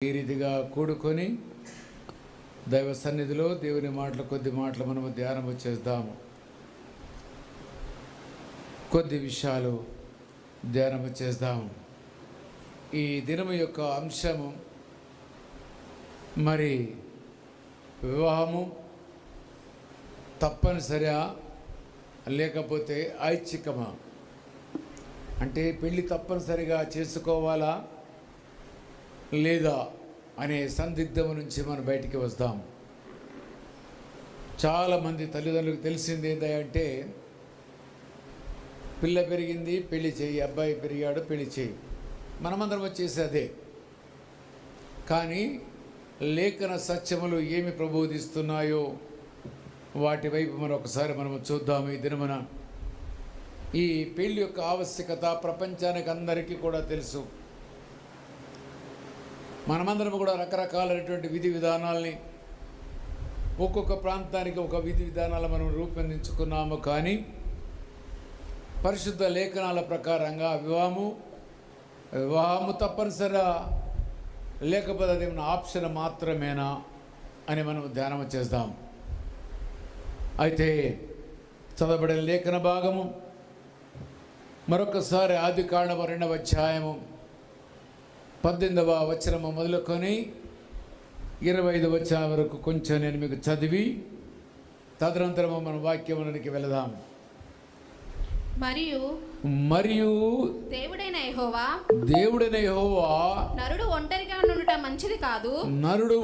ఈ రీతిగా కూడుకొని దైవ సన్నిధిలో దేవుని మాటలు కొద్ది మాటలు మనము ధ్యానం చేద్దాము. కొద్ది విషయాలు ధ్యానం చేద్దాము. ఈ దినము యొక్క అంశము మరి వివాహము తప్పనిసరిగా లేకపోతే ఐచ్ఛికమా, అంటే పెళ్ళి తప్పనిసరిగా చేసుకోవాలా లేదా అనే సందిగ్ధం నుంచి మనం బయటికి వస్తాం. చాలామంది తల్లిదండ్రులకు తెలిసింది ఏంటంటే పిల్ల పెరిగింది పెళ్లి చేయి, అబ్బాయి పెరిగాడు పెళ్లి చేయి, మనమందరం వచ్చేసి అదే. కానీ లేఖన సత్యములు ఏమి ప్రబోధిస్తున్నాయో వాటి వైపు మరొకసారి మనము చూద్దాము. ఈ దినమున ఈ పెళ్లి యొక్క ఆవశ్యకత ప్రపంచానికి అందరికీ కూడా తెలుసు. మనమందరం కూడా రకరకాలైనటువంటి విధి విధానాలని, ఒక్కొక్క ప్రాంతానికి ఒక విధి విధానాలు మనం రూపొందించుకున్నాము. కానీ పరిశుద్ధ లేఖనాల ప్రకారంగా వివాహము తప్పనిసరిగా లేకపోతే అది మన ఆప్షన్ మాత్రమేనా అని మనం ధ్యానం చేద్దాం. అయితే చదవబడిన లేఖన భాగము మరొకసారి ఆదికాండము 2వ అధ్యాయము 18వ వచనము మొదలుకొని 25వ వచనం వరకు కొంచెం నేను మీకు చదివి తదనంతరము మన వాక్యమునికి వెళదాం. మరియు దేవుడైన యెహోవా నరుడు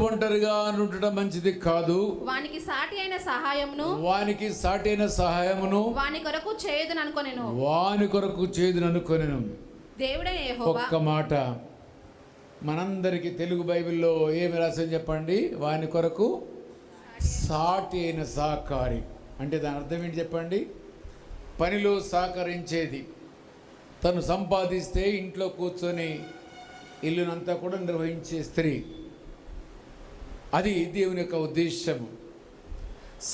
ఒంటరిగా నుండుట మంచిది కాదు, వానికి సాటి అయిన సహాయమును వాని కొరకు చేయుదుననుకొనెను. దేవుడైన యెహోవా. ఒక్క మాట మనందరికీ తెలుగు బైబిల్లో ఏమి రాసింది చెప్పండి? వాని కొరకు సాటి అయిన సహకారి అంటే దాని అర్థం ఏంటి చెప్పండి? పనిలో సహకరించేది. తను సంపాదిస్తే ఇంట్లో కూర్చొని ఇల్లునంతా కూడా నిర్వహించే స్త్రీ, అది దేవుని యొక్క ఉద్దేశము.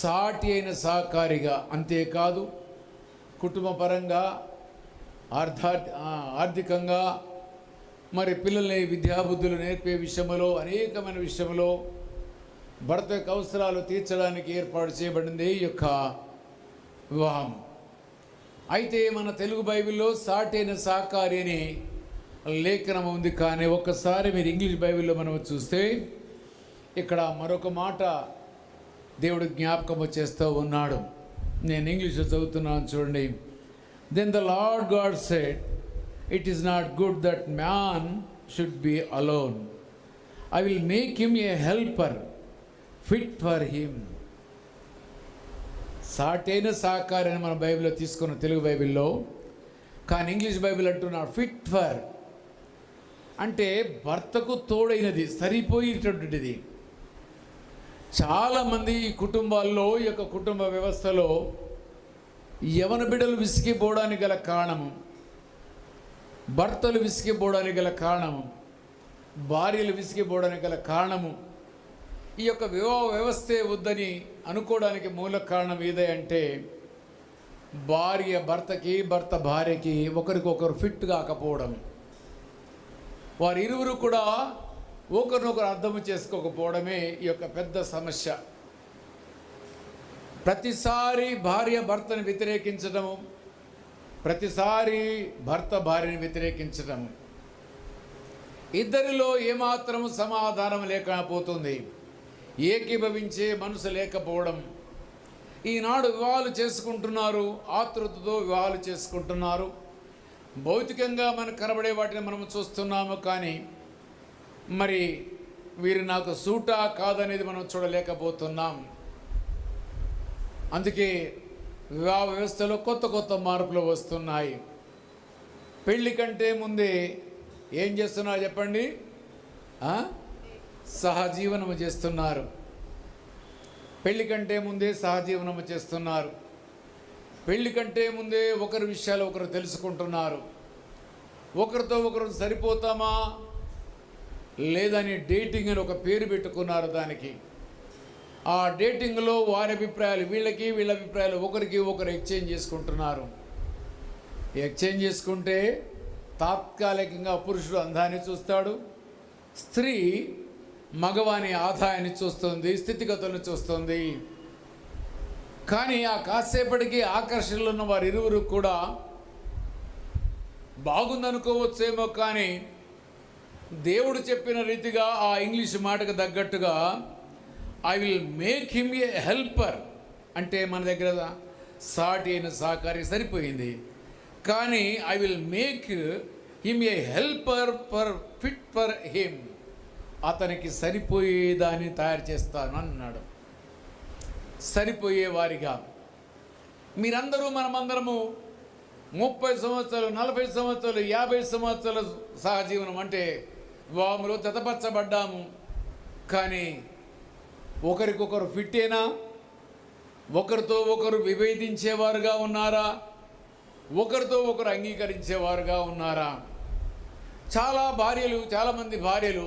సాటి అయిన సహకారిగా, అంతేకాదు కుటుంబ పరంగా, ఆర్థికంగా, మరి పిల్లల్ని విద్యాబుద్ధులు నేర్పే విషయంలో, అనేకమైన విషయంలో భర్త యొక్క అవసరాలు తీర్చడానికి ఏర్పాటు చేయబడింది ఈ యొక్క వివాహం. అయితే మన తెలుగు బైబిల్లో సాటి అయిన సహకారి అని లేఖనం ఉంది. కానీ ఒక్కసారి మీరు ఇంగ్లీష్ బైబిల్లో మనం చూస్తే ఇక్కడ మరొక మాట దేవుడు జ్ఞాపకము చేస్తూ ఉన్నాడు. నేను ఇంగ్లీష్లో చదువుతున్నాను చూడండి. Then the Lord God said, "It is not good that man should be alone. I will make him a helper fit for him." సాటైన సహకారి అని మన బైబిల్లో తీసుకున్న తెలుగు బైబిల్లో, కానీ ఇంగ్లీష్ బైబిల్ అంటున్నాడు ఫిట్ ఫర్, అంటే భర్తకు తోడైనది, సరిపోయేటటువంటిది. చాలామంది ఈ కుటుంబాల్లో, ఈ యొక్క కుటుంబ వ్యవస్థలో యవన బిడ్డలు విసిగిపోవడానికి గల కారణము, భర్తలు విసిగిపోవడానికి గల కారణము, భార్యలు విసిగిపోవడానికి గల కారణము, ఈ యొక్క వివాహ వ్యవస్థే వద్దని అనుకోవడానికి మూల కారణం ఏదంటే భార్య భర్తకి, భర్త భార్యకి ఒకరికొకరు ఫిట్ కాకపోవడం. వారి ఇరువురు కూడా ఒకరినొకరు అర్థం చేసుకోకపోవడమే ఈ యొక్క పెద్ద సమస్య. ప్రతిసారి భార్య భర్తను వ్యతిరేకించడము, ప్రతిసారి భర్త భార్యని వ్యతిరేకించడము, ఇద్దరిలో ఏమాత్రము సమాధానం లేకపోతుంది, ఏకీభవించే మనసు లేకపోవడం. ఈనాడు వివాహాలు చేసుకుంటున్నారు, ఆతృతతో వివాహాలు చేసుకుంటున్నారు. భౌతికంగా మనకు కనబడే వాటిని మనం చూస్తున్నాము. కానీ మరి వీరు నాకు సూటా కాదనేది మనం చూడలేకపోతున్నాం. అందుకే వివాహ వ్యవస్థలో కొత్త కొత్త మార్పులు వస్తున్నాయి. పెళ్ళి కంటే ముందే ఏం చేస్తున్నారు చెప్పండి? సహజీవనము చేస్తున్నారు. పెళ్లి కంటే ముందే సహజీవనము చేస్తున్నారు. పెళ్లి కంటే ముందే ఒకరి విషయాలు ఒకరు తెలుసుకుంటున్నారు. ఒకరితో ఒకరు సరిపోతామా లేదని డేటింగ్ అని ఒక పేరు పెట్టుకున్నారు దానికి. ఆ డేటింగ్లో వారి అభిప్రాయాలు వీళ్ళకి, వీళ్ళ అభిప్రాయాలు ఒకరికి ఒకరు ఎక్స్చేంజ్ చేసుకుంటున్నారు. ఎక్స్చేంజ్ చేసుకుంటే తాత్కాలికంగా పురుషుడు అందాన్ని చూస్తాడు, స్త్రీ మగవాని ఆదాయాన్ని చూస్తుంది, స్థితిగతులను చూస్తుంది. కానీ ఆ కాసేపటికి ఆకర్షణలో ఉన్న వారి ఇరువురు కూడా బాగుందనుకోవచ్చేమో, కానీ దేవుడు చెప్పిన రీతిగా ఆ ఇంగ్లీష్ మాటకు తగ్గట్టుగా I will make him a helper అంటే మన దగ్గర సాటి అయిన సహకారి సరిపోయింది. కానీ I will make him a helper fit for him, అతనికి సరిపోయేదాన్ని తయారు చేస్తాను అన్నాడు. సరిపోయేవారిగా. మీరందరూ మనమందరము 30 సంవత్సరాలు, 40 సంవత్సరాలు, 50 సంవత్సరాల సహజీవనం అంటే వివాహంలో జతపరచబడ్డాము. కానీ ఒకరికొకరు ఫిట్టేనా? ఒకరితో ఒకరు విభేదించేవారుగా ఉన్నారా? ఒకరితో ఒకరు అంగీకరించేవారుగా ఉన్నారా? చాలామంది భార్యలు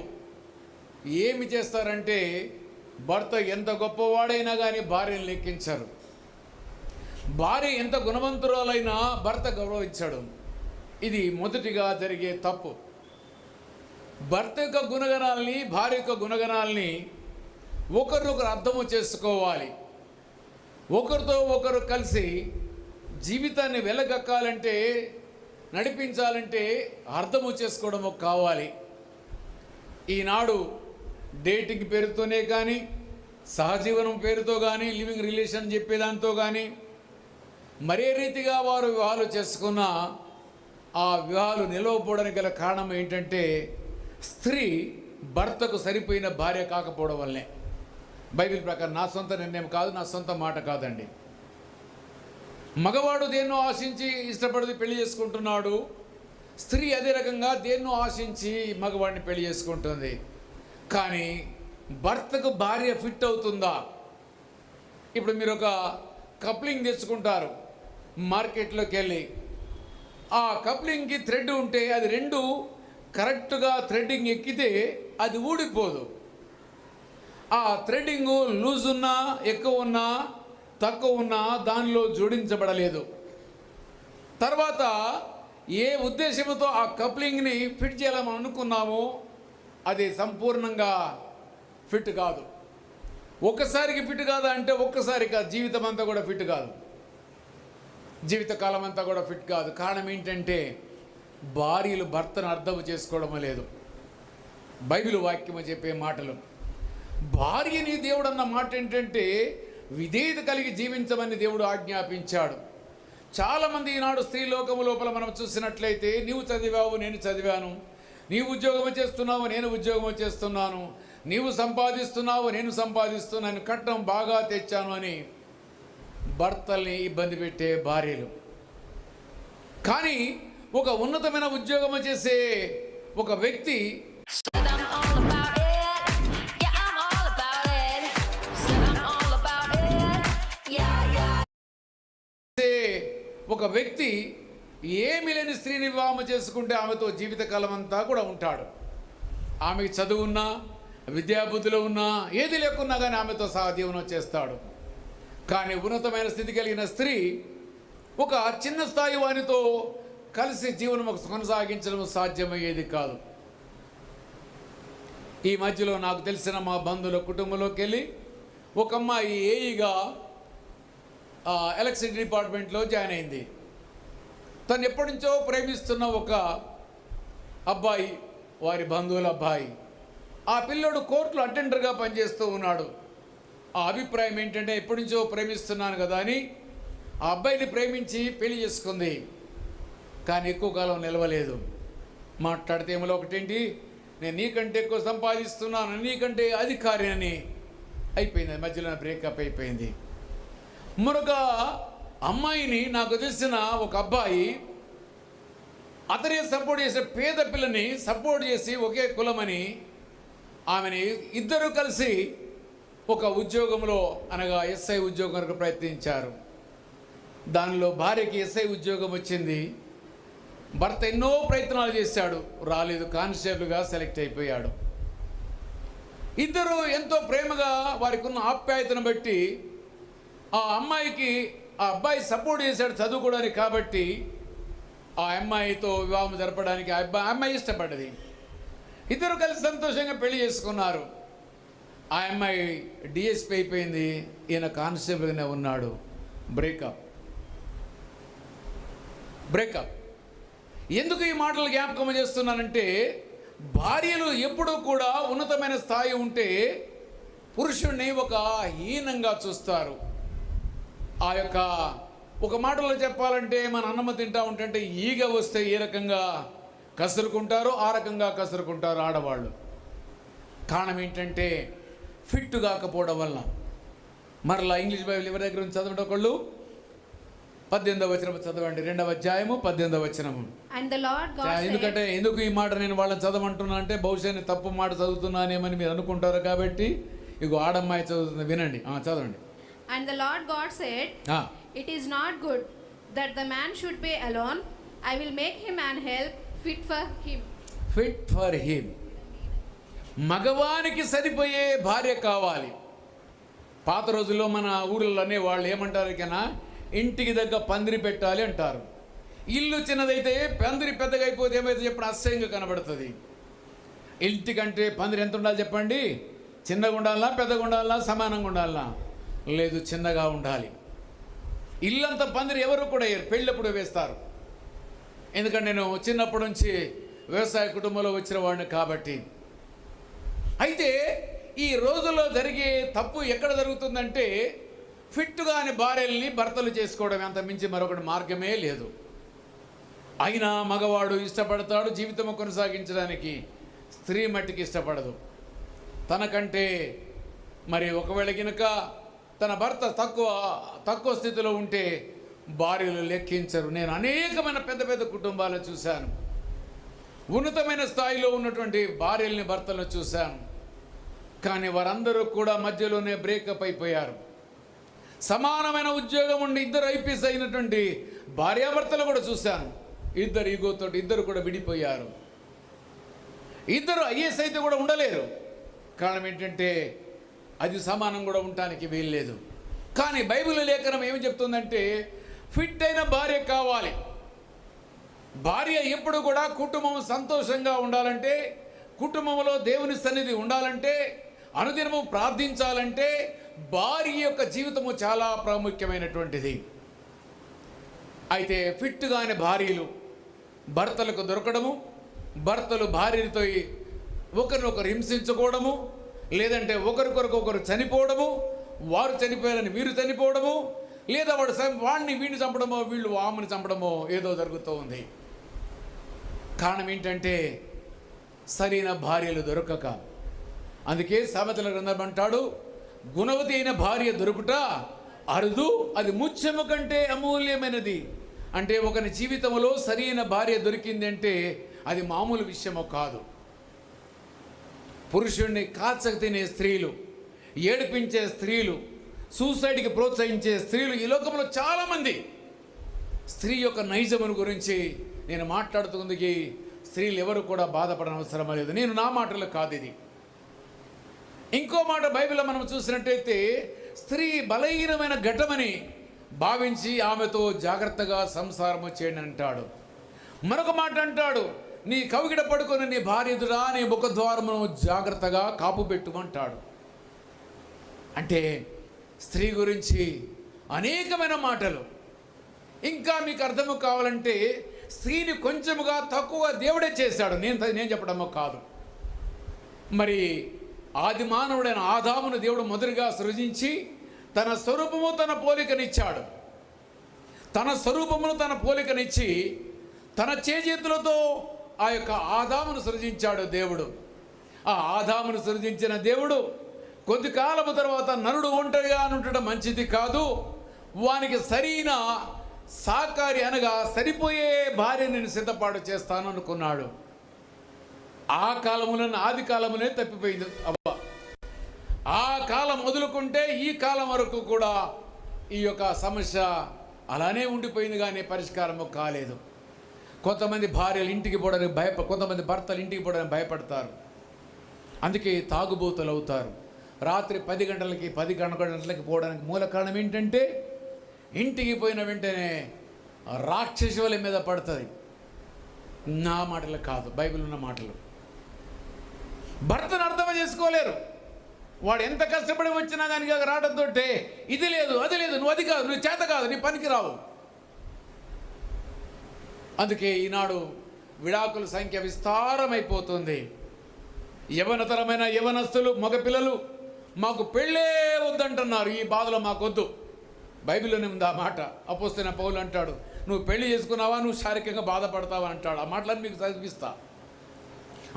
ఏమి చేస్తారంటే భర్త ఎంత గొప్పవాడైనా కానీ భార్యను లెక్కించరు. భార్య ఎంత గుణవంతురాలైనా భర్త గౌరవించడం. ఇది మొదటిగా జరిగే తప్పు. భర్త యొక్క గుణగణాలని, భార్య యొక్క గుణగణాలని ఒకరినొకరు అర్థము చేసుకోవాలి. ఒకరితో ఒకరు కలిసి జీవితాన్ని వెలగక్కాలంటే, నడిపించాలంటే అర్థము చేసుకోవడం కావాలి. ఈనాడు డేటింగ్ పేరుతోనే కానీ, సహజీవనం పేరుతో కానీ, లివింగ్ రిలేషన్ చెప్పేదాంతో కానీ మరే రీతిగా వారు వివాహాలు చేసుకున్న ఆ వివాహాలు నిలవకపోవడానికి గల కారణం ఏంటంటే స్త్రీ భర్తకు సరిపోయిన భార్య కాకపోవడం వల్లనే. బైబిల్ ప్రకారం నా సొంత నిర్ణయం కాదు, నా సొంత మాట కాదండి. మగవాడు దేన్నో ఆశించి ఇష్టపడి పెళ్లి చేసుకుంటున్నాడు. స్త్రీ అదే రకంగా దేన్నో ఆశించి మగవాడిని పెళ్లి చేసుకుంటుంది. కానీ భర్తకు భార్య ఫిట్ అవుతుందా? ఇప్పుడు మీరు ఒక కప్లింగ్ తెచ్చుకుంటారు మార్కెట్లోకి వెళ్ళి. ఆ కప్లింగ్కి థ్రెడ్ ఉంటే అది రెండు కరెక్ట్గా థ్రెడ్డింగ్ ఎక్కితే అది ఊడిపోదు. ఆ థ్రెడ్డింగ్ లూజ్ ఉన్నా, ఎక్కువ ఉన్నా, తక్కువ ఉన్నా దానిలో జోడించబడలేదు. తర్వాత ఏ ఉద్దేశంతో ఆ కప్లింగ్ని ఫిట్ చేయాలని అనుకున్నామో అది సంపూర్ణంగా ఫిట్ కాదు. ఒక్కసారికి ఫిట్ కాదా అంటే ఒక్కసారి కాదు, జీవితం అంతా కూడా ఫిట్ కాదు, జీవితకాలం అంతా కూడా ఫిట్ కాదు. కారణం ఏంటంటే భార్యలు భర్తను అర్థం చేసుకోవడం లేదు. బైబిల్ వాక్యము చెప్పే మాటలు. భార్యని దేవుడు అన్న మాట ఏంటంటే విధేయత కలిగి జీవించమని దేవుడు ఆజ్ఞాపించాడు. చాలామంది ఈనాడు స్త్రీ లోకము లోపల మనం చూసినట్లయితే, నీవు చదివావు, నేను చదివాను, నీవు ఉద్యోగం చేస్తున్నావు, నేను ఉద్యోగం చేస్తున్నాను, నీవు సంపాదిస్తున్నావు, నేను సంపాదిస్తున్నాను, కట్నం బాగా తెచ్చాను అని భర్తల్ని ఇబ్బంది పెట్టే భార్యలు. కానీ ఒక ఉన్నతమైన ఉద్యోగం చేసే ఒక వ్యక్తి ఏమి లేని స్త్రీని వివాహం చేసుకుంటే ఆమెతో జీవితకాలం అంతా కూడా ఉంటాడు. ఆమెకి చదువున్నా, విద్యాబుద్ధులు ఉన్నా, ఏది లేకున్నా కానీ ఆమెతో సహజీవనం చేస్తాడు. కానీ ఉన్నతమైన స్థితి కలిగిన స్త్రీ ఒక చిన్న స్థాయి వానితో కలిసి జీవనం కొనసాగించడం సాధ్యమయ్యేది కాదు. ఈ మధ్యలో నాకు తెలిసిన మా బంధువుల కుటుంబంలోకి వెళ్ళి ఒక అమ్మాయి ఏఈగా ఎలక్ట్రిసిటీ డిపార్ట్మెంట్లో జాయిన్ అయింది. తను ఎప్పటి నుంచో ప్రేమిస్తున్న ఒక అబ్బాయి, వారి బంధువుల అబ్బాయి, ఆ పిల్లోడు కోర్టులో అటెండర్గా పనిచేస్తూ ఉన్నాడు. ఆ అభిప్రాయం ఏంటంటే ఎప్పటి నుంచో ప్రేమిస్తున్నాను కదా అని ఆ అబ్బాయిని ప్రేమించి పెళ్లి చేసుకుంది. కానీ ఎక్కువ కాలం నిలవలేదు. మాట్లాడితే ఏమో ఒకటేంటి, నేను నీకంటే ఎక్కువ సంపాదిస్తున్నాను, నీకంటే అధికారి అని అయిపోయింది. మధ్యలో బ్రేకప్ అయిపోయింది. మరొక అమ్మాయిని నాకు తెలిసిన ఒక అబ్బాయి అతనే సపోర్ట్ చేసే పేద పిల్లని సపోర్ట్ చేసి ఒకే కులమని ఆమెని ఇద్దరు కలిసి ఒక ఉద్యోగంలో అనగా ఎస్ఐ ఉద్యోగం వరకు ప్రయత్నించారు. దానిలో భార్యకి ఎస్ఐ ఉద్యోగం వచ్చింది. భర్త ఎన్నో ప్రయత్నాలు చేశాడు, రాలేదు. కానిస్టేబుల్గా సెలెక్ట్ అయిపోయాడు. ఇద్దరు ఎంతో ప్రేమగా వారికి ఉన్న ఆప్యాయతను బట్టి ఆ అమ్మాయికి ఆ అబ్బాయి సపోర్ట్ చేశాడు చదువుకోవడానికి. కాబట్టి ఆ అమ్మాయితో వివాహం జరపడానికి ఆ అమ్మాయి ఇష్టపడ్డది. ఇద్దరు కలిసి సంతోషంగా పెళ్లి చేసుకున్నారు. ఆ అమ్మాయి డిఎస్పీ అయిపోయింది, ఈయన కానిస్టేబుల్గానే ఉన్నాడు. బ్రేకప్. ఎందుకు ఈ మాటలు జ్ఞాపకం చేస్తున్నానంటే, భార్యలు ఎప్పుడూ కూడా ఉన్నతమైన స్థాయి ఉంటే పురుషుణ్ణి ఒక హీనంగా చూస్తారు. ఆ యొక్క ఒక మాటలో చెప్పాలంటే, మన అన్నం తింటా ఉంటుంటే ఈగ వస్తే ఏ రకంగా కసురుకుంటారో ఆ రకంగా కసురుకుంటారు ఆడవాళ్ళు. కారణం ఏంటంటే ఫిట్ కాకపోవడం వల్ల. మరలా ఇంగ్లీష్ బైబిల్ ఎవరి దగ్గర నుంచి చదవడం ఒకళ్ళు 18వ వచనం చదవండి, 2వ అధ్యాయము 18వ వచనము. ఎందుకంటే ఎందుకు ఈ మాట నేను వాళ్ళని చదవమంటున్నా అంటే, బహుశా నేను తప్పు మాట చదువుతున్నానేమని మీరు అనుకుంటారు కాబట్టి ఇగో ఆడమ్మాయి చదువుతుంది, వినండి. చదవండి. And the Lord God said, It is not good that the man should be alone. I will make him an help fit for him. మగవానికి సరిపోయే భార్య కావాలి. పాత రోజుల్లో మన ఊళ్ళలోనే వాళ్ళు ఏమంటారు కన్నా, ఇంటికి దగ్గర పందిరి పెట్టాలి అంటారు. ఇల్లు చిన్నదైతే పందిరి పెద్దగా అయిపోతే ఏమైతే చెప్పండి, అసహ్యంగా కనబడుతుంది. ఇంటికంటే పందిరి ఎంత ఉండాలి చెప్పండి? చిన్నగా ఉండాలా, పెద్దగా ఉండాలా, సమానంగా ఉండాలా? లేదు, చిన్నగా ఉండాలి. ఇల్లంతా పందిరి ఎవరు కూడా పెళ్ళప్పుడు వేస్తారు. ఎందుకంటే నేను చిన్నప్పటి నుంచి వ్యవసాయ కుటుంబంలో వచ్చిన వాడిని కాబట్టి. అయితే ఈ రోజుల్లో జరిగే తప్పు ఎక్కడ జరుగుతుందంటే, ఫిట్ కాని భార్యల్ని భర్తలు చేసుకోవడం, అంత మించి మరొకటి మార్గమే లేదు. అయినా మగవాడు ఇష్టపడతాడు జీవితం కొనసాగించడానికి, స్త్రీ మట్టికి ఇష్టపడదు. తనకంటే మరి ఒకవేళ గినక తన భర్త తక్కువ స్థితిలో ఉంటే భార్యలు లెక్కించరు. నేను అనేకమైన పెద్ద పెద్ద కుటుంబాలను చూశాను. ఉన్నతమైన స్థాయిలో ఉన్నటువంటి భార్యల్ని, భర్తలను చూశాను. కానీ వారందరూ కూడా మధ్యలోనే బ్రేకప్ అయిపోయారు. సమానమైన ఉద్యోగం ఉండి ఇద్దరు ఐపీఎస్ అయినటువంటి భార్యాభర్తలు కూడా చూశాను. ఇద్దరు ఈగోతో ఇద్దరు కూడా విడిపోయారు. ఇద్దరు ఐఏఎస్ అయితే కూడా ఉండలేరు. కారణం ఏంటంటే అది సమానం కూడా ఉండటానికి వీల్లేదు. కానీ బైబిల్ లేఖనం ఏమి చెప్తుందంటే, ఫిట్ అయిన భార్య కావాలి. భార్య ఎప్పుడు కూడా కుటుంబం సంతోషంగా ఉండాలంటే, కుటుంబంలో దేవుని సన్నిధి ఉండాలంటే, అనుదినము ప్రార్థించాలంటే భార్య యొక్క జీవితము చాలా ప్రాముఖ్యమైనటువంటిది. అయితే ఫిట్ కాని భార్యలు భర్తలకు దొరకడము, భర్తలు భార్యలతో ఒకరినొకరు హింసించుకోవడము, లేదంటే ఒకరికొరకొకరు చనిపోవడము, వారు చనిపోయారని వీరు చనిపోవడము, లేదా వాడిని వీడిని చంపడమో వీళ్ళు ఆమెను చంపడమో ఏదో జరుగుతూ ఉంది. కారణం ఏంటంటే సరైన భార్యలు దొరకక. అందుకే సామెతల గ్రంథం అంటాడు, గుణవతి అయిన భార్య దొరుకుట అరుదు, అది ముత్యము కంటే అమూల్యమైనది. అంటే ఒకరి జీవితంలో సరైన భార్య దొరికింది అంటే అది మామూలు విషయమో కాదు. పురుషుడిని కాచక తినే స్త్రీలు, ఏడిపించే స్త్రీలు, సూసైడ్కి ప్రోత్సహించే స్త్రీలు ఈ లోకంలో చాలామంది. స్త్రీ యొక్క నైజమును గురించి నేను మాట్లాడుతుంది, స్త్రీలు ఎవరు కూడా బాధపడని అవసరం లేదు. నేను నా మాటలు కాదు ఇది. ఇంకో మాట బైబిల్లో మనం చూసినట్టయితే, స్త్రీ బలహీనమైన ఘటమని భావించి ఆమెతో జాగ్రత్తగా సంసారము చేయండి అంటాడు. మరొక మాట అంటాడు, నీ కవిగిడ పడుకొని నీ భార్య ఎదురా నీ ముఖద్వారమును జాగ్రత్తగా కాపు పెట్టుమంటాడు. అంటే స్త్రీ గురించి అనేకమైన మాటలు. ఇంకా మీకు అర్థము కావాలంటే, స్త్రీని కొంచెముగా తక్కువగా దేవుడే చేశాడు. నేను చెప్పడమో కాదు. మరి ఆది మానవుడైన ఆదామును దేవుడు మొదటిగా సృజించి తన స్వరూపము తన పోలికనిచ్చాడు. తన స్వరూపమును తన పోలికనిచ్చి తన చేతులతో ఆ యొక్క ఆదామును సృజించాడు దేవుడు. ఆ ఆదామును సృజించిన దేవుడు కొద్ది కాలము తర్వాత నరుడు ఒంటరిగా ఉండటం మంచిది కాదు, వానికి సరైన సాకారి అనగా సరిపోయే భార్యని నేను సిద్ధపాటు చేస్తాను అనుకున్నాడు. ఆ కాలములను ఆది కాలమునే తప్పిపోయింది అవ్వ. ఆ కాలం మొదలుకుంటే ఈ కాలం వరకు కూడా ఈ యొక్క సమస్య అలానే ఉండిపోయింది, కానీ పరిష్కారము కాలేదు. కొంతమంది భార్యలు ఇంటికి పోవడానికి కొంతమంది భర్తలు ఇంటికి పోవడానికి భయపడతారు. అందుకే తాగుబోతులు అవుతారు. రాత్రి 10 గంటలకి 10 గంటలకి పోవడానికి మూల కారణం ఏంటంటే, ఇంటికి పోయిన వెంటనే రాక్షసుల మీద పడుతుంది. నా మాటలు కాదు, బైబిల్ ఉన్న మాటలు. భర్తను అర్థం చేసుకోలేరు. వాడు ఎంత కష్టపడి వచ్చినా కానీ రావడంతో ఇది లేదు అది లేదు, నువ్వు అది కాదు, నువ్వు చేత కాదు, నీ పనికి రావు. అందుకే ఈనాడు విడాకుల సంఖ్య విస్తారమైపోతుంది. యవనతరమైన యవనస్తులు మగపిల్లలు మాకు పెళ్ళే వద్దంటున్నారు. ఈ బాధలో మాకొద్దు. బైబిల్లోనే ఉంది ఆ మాట. అపోస్తలుడైన పౌలు అంటాడు, నువ్వు పెళ్లి చేసుకున్నావా, నువ్వు శారీరకంగా బాధపడతావా అంటాడు. ఆ మాటలను మీకు చదివిస్తా.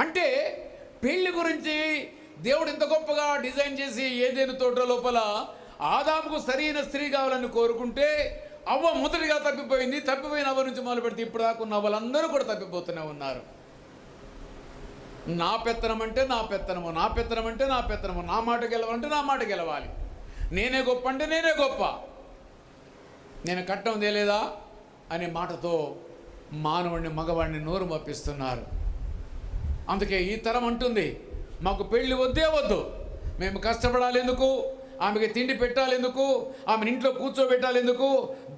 అంటే పెళ్లి గురించి దేవుడు ఇంత గొప్పగా డిజైన్ చేసి ఏదేను తోట లోపల ఆదాముకు సరైన స్త్రీ కావాలని కోరుకుంటే అవ్వ మొదటిగా తప్పిపోయింది. తప్పిపోయిన అవ్వ నుంచి మొదలు పెడితే ఇప్పుడు దాకా ఉన్న వాళ్ళందరూ కూడా తప్పిపోతూనే ఉన్నారు. నా పెత్తనం అంటే నా పెత్తనము, నా పెత్తనం అంటే నా పెత్తనము, నా మాట గెలవాలంటే నా మాట గెలవాలి, నేనే గొప్ప అంటే నేనే గొప్ప, నేను కట్టం తేలేదా అనే మాటతో మానవుడిని మగవాడిని నోరు మప్పిస్తున్నారు. అందుకే ఈ తరం అంటుంది, మాకు పెళ్ళి వద్దే వద్దు, మేము కష్టపడాలి ఎందుకు, ఆమెకి తిండి పెట్టాలి ఎందుకు, ఆమెను ఇంట్లో కూర్చోబెట్టాలి ఎందుకు,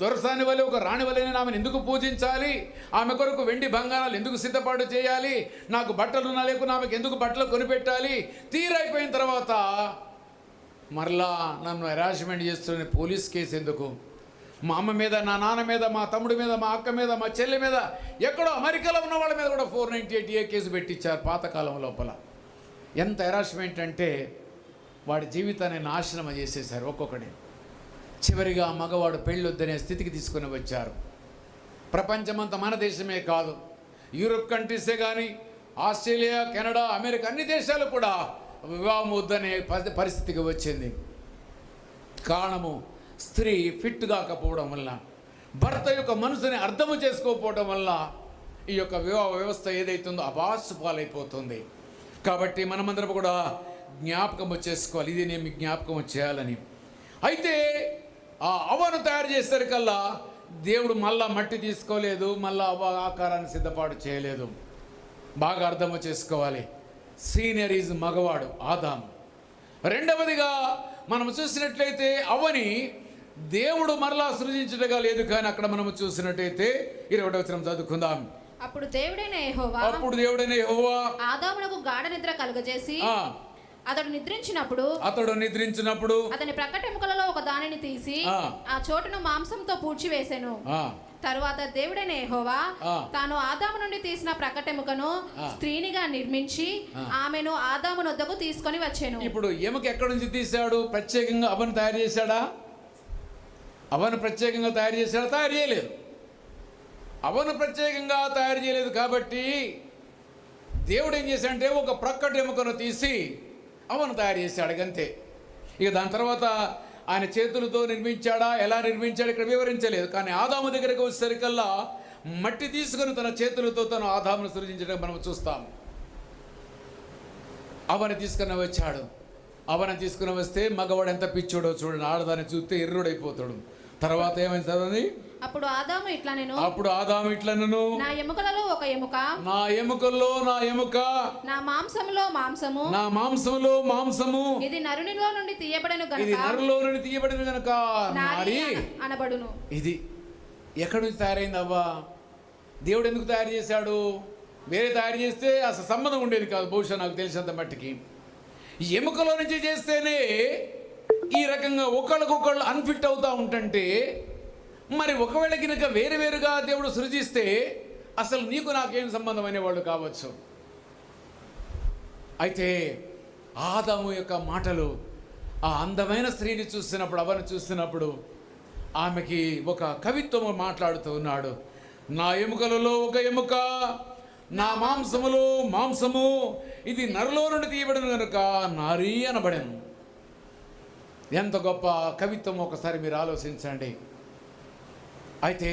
దొరసాని వలె ఒక రాణి వలె ఆమెను ఎందుకు పూజించాలి, ఆమె కొరకు వెండి బంగారాలు ఎందుకు సిద్ధపాటు చేయాలి, నాకు బట్టలు ఉన్నా లేకున్నా ఆమెకు ఎందుకు బట్టలు కొనిపెట్టాలి, తీరైపోయిన తర్వాత మరలా నన్ను హెరాస్మెంట్ చేస్తున్న పోలీస్ కేసు ఎందుకు, మా అమ్మ మీద, నా నాన్న మీద, మా తమ్ముడి మీద, మా అక్క మీద, మా చెల్లి మీద, ఎక్కడో అమెరికాలో ఉన్న వాళ్ళ మీద కూడా 498A కేసు పెట్టించారు పాతకాలం లోపల. ఎంత హెరాస్మెంట్ అంటే వాడి జీవితాన్ని నాశనం చేసేశారు ఒక్కొక్కటి. చివరిగా మగవాడు పెళ్ళొద్దనే స్థితికి తీసుకుని వచ్చారు. ప్రపంచమంతా మన దేశమే కాదు, యూరోప్ కంట్రీసే కానీ, ఆస్ట్రేలియా, కెనడా, అమెరికా అన్ని దేశాలు కూడా వివాహం వద్దనే పరిస్థితికి వచ్చింది. కారణము స్త్రీ ఫిట్ కాకపోవడం వల్ల, భర్త యొక్క మనసుని అర్థము చేసుకోకపోవడం వల్ల ఈ యొక్క వివాహ వ్యవస్థ ఏదైతుందో అబాసు పాలైపోతుంది. కాబట్టి మనమందరం కూడా జ్ఞాపకము చేసుకోవాలి, ఇది నేను మీకు జ్ఞాపకం చేయాలని. అయితే ఆ అవ్వను తయారు చేసేసరికల్లా దేవుడు మళ్ళా మట్టి తీసుకోలేదు, మళ్ళా అవ్వ ఆకారాన్ని సిద్ధపాటు చేయలేదు. బాగా అర్థము చేసుకోవాలి. సీనియర్ ఈజ్ మగవాడు ఆదాము. రెండవదిగా మనం చూసినట్లయితే అవ్వని దేవుడు మరలా సృజించటగా లేదు. కానీ అక్కడ మనం చూసినట్టయితే 20వ వచనం చదువుకుందాం. అప్పుడు దేవుడైన యెహోవా ఆదామునకు గాఢ నిద్ర కలుగజేసి అతడు నిద్రించినప్పుడు అతని ప్రక్కటెముకలలో ఒక దానిని తీసి ఆ చోటును మాంసంతో పూడ్చివేసెను. తరువాత దేవుడైన యెహోవా తాను ఆదాము నుండి తీసిన ప్రక్కటెముకను స్త్రీనిగా నిర్మించి ఆమెను ఆదాము నొద్దకు తీసుకొని వచ్చెను. ఇప్పుడు ఎముక ఎక్కడి నుంచి తీశాడు? ప్రత్యేకంగా అవను తయారు చేశాడా? అవను ప్రత్యేకంగా తయారు చేశాడా? తయారు చేయలేదు. అవను ప్రత్యేకంగా తయారు చేయలేదు. కాబట్టి దేవుడు ఏం చేశాడంటే ఒక ప్రక్కటి ఎముకను తీసి అవను తయారు చేశాడు అంతే. ఇక దాని తర్వాత ఆయన చేతులతో నిర్మించాడా, ఎలా నిర్మించాడు ఇక్కడ వివరించలేదు. కానీ ఆదాము దగ్గరికి వచ్చేసరికల్లా మట్టి తీసుకొని తన చేతులతో తను ఆదామును సృజించడం మనం చూస్తాం. అవని తీసుకుని వచ్చాడు. అవని తీసుకుని వస్తే మగవాడు ఎంత పిచ్చోడో చూడండి. ఆడదాన్ని చూస్తే ఎర్రుడైపోతాడు. తర్వాత ఏమైంది చదవండి. అప్పుడు ఆదాము ఇట్లనెను, నా ఎముకలలో ఒక ఎముక, నా ఎముకల్లో నా ఎముక, నా మాంసములో మాంసము, నా మాంసములో మాంసము, ఇది నరునిలో నుండి తీయబడెను గనుక, ఇది నరులో నుండి తీయబడిన గనుక నారి అనబడును. ఇది ఎక్కడి నుంచి తయారైంది అవ్వా? దేవుడు ఎందుకు తయారు చేశాడు? వేరే తయారు చేస్తే అసలు సంబంధం ఉండేది కాదు బహుశా, నాకు తెలిసినంత మట్టికి. ఎముకలో నుంచి చేస్తేనే ఈ రకంగా ఒకళ్ళకొకళ్ళు అన్ఫిట్ అవుతూ ఉంటుంటే, మరి ఒకవేళ కనుక వేరు వేరుగా దేవుడు సృజిస్తే అసలు నీకు నాకేం సంబంధం అనేవాళ్ళు కావచ్చు. అయితే ఆదాము యొక్క మాటలు ఆ అందమైన స్త్రీని చూస్తున్నప్పుడు, అవను చూస్తున్నప్పుడు ఆమెకి ఒక కవిత్వము మాట్లాడుతూ ఉన్నాడు. నా ఎముకలలో ఒక ఎముక, నా మాంసములో మాంసము, ఇది నరులో నుండి తీయబడిన కనుక నారీ అనబడెను. ఎంత గొప్ప కవిత్వం ఒకసారి మీరు ఆలోచించండి. అయితే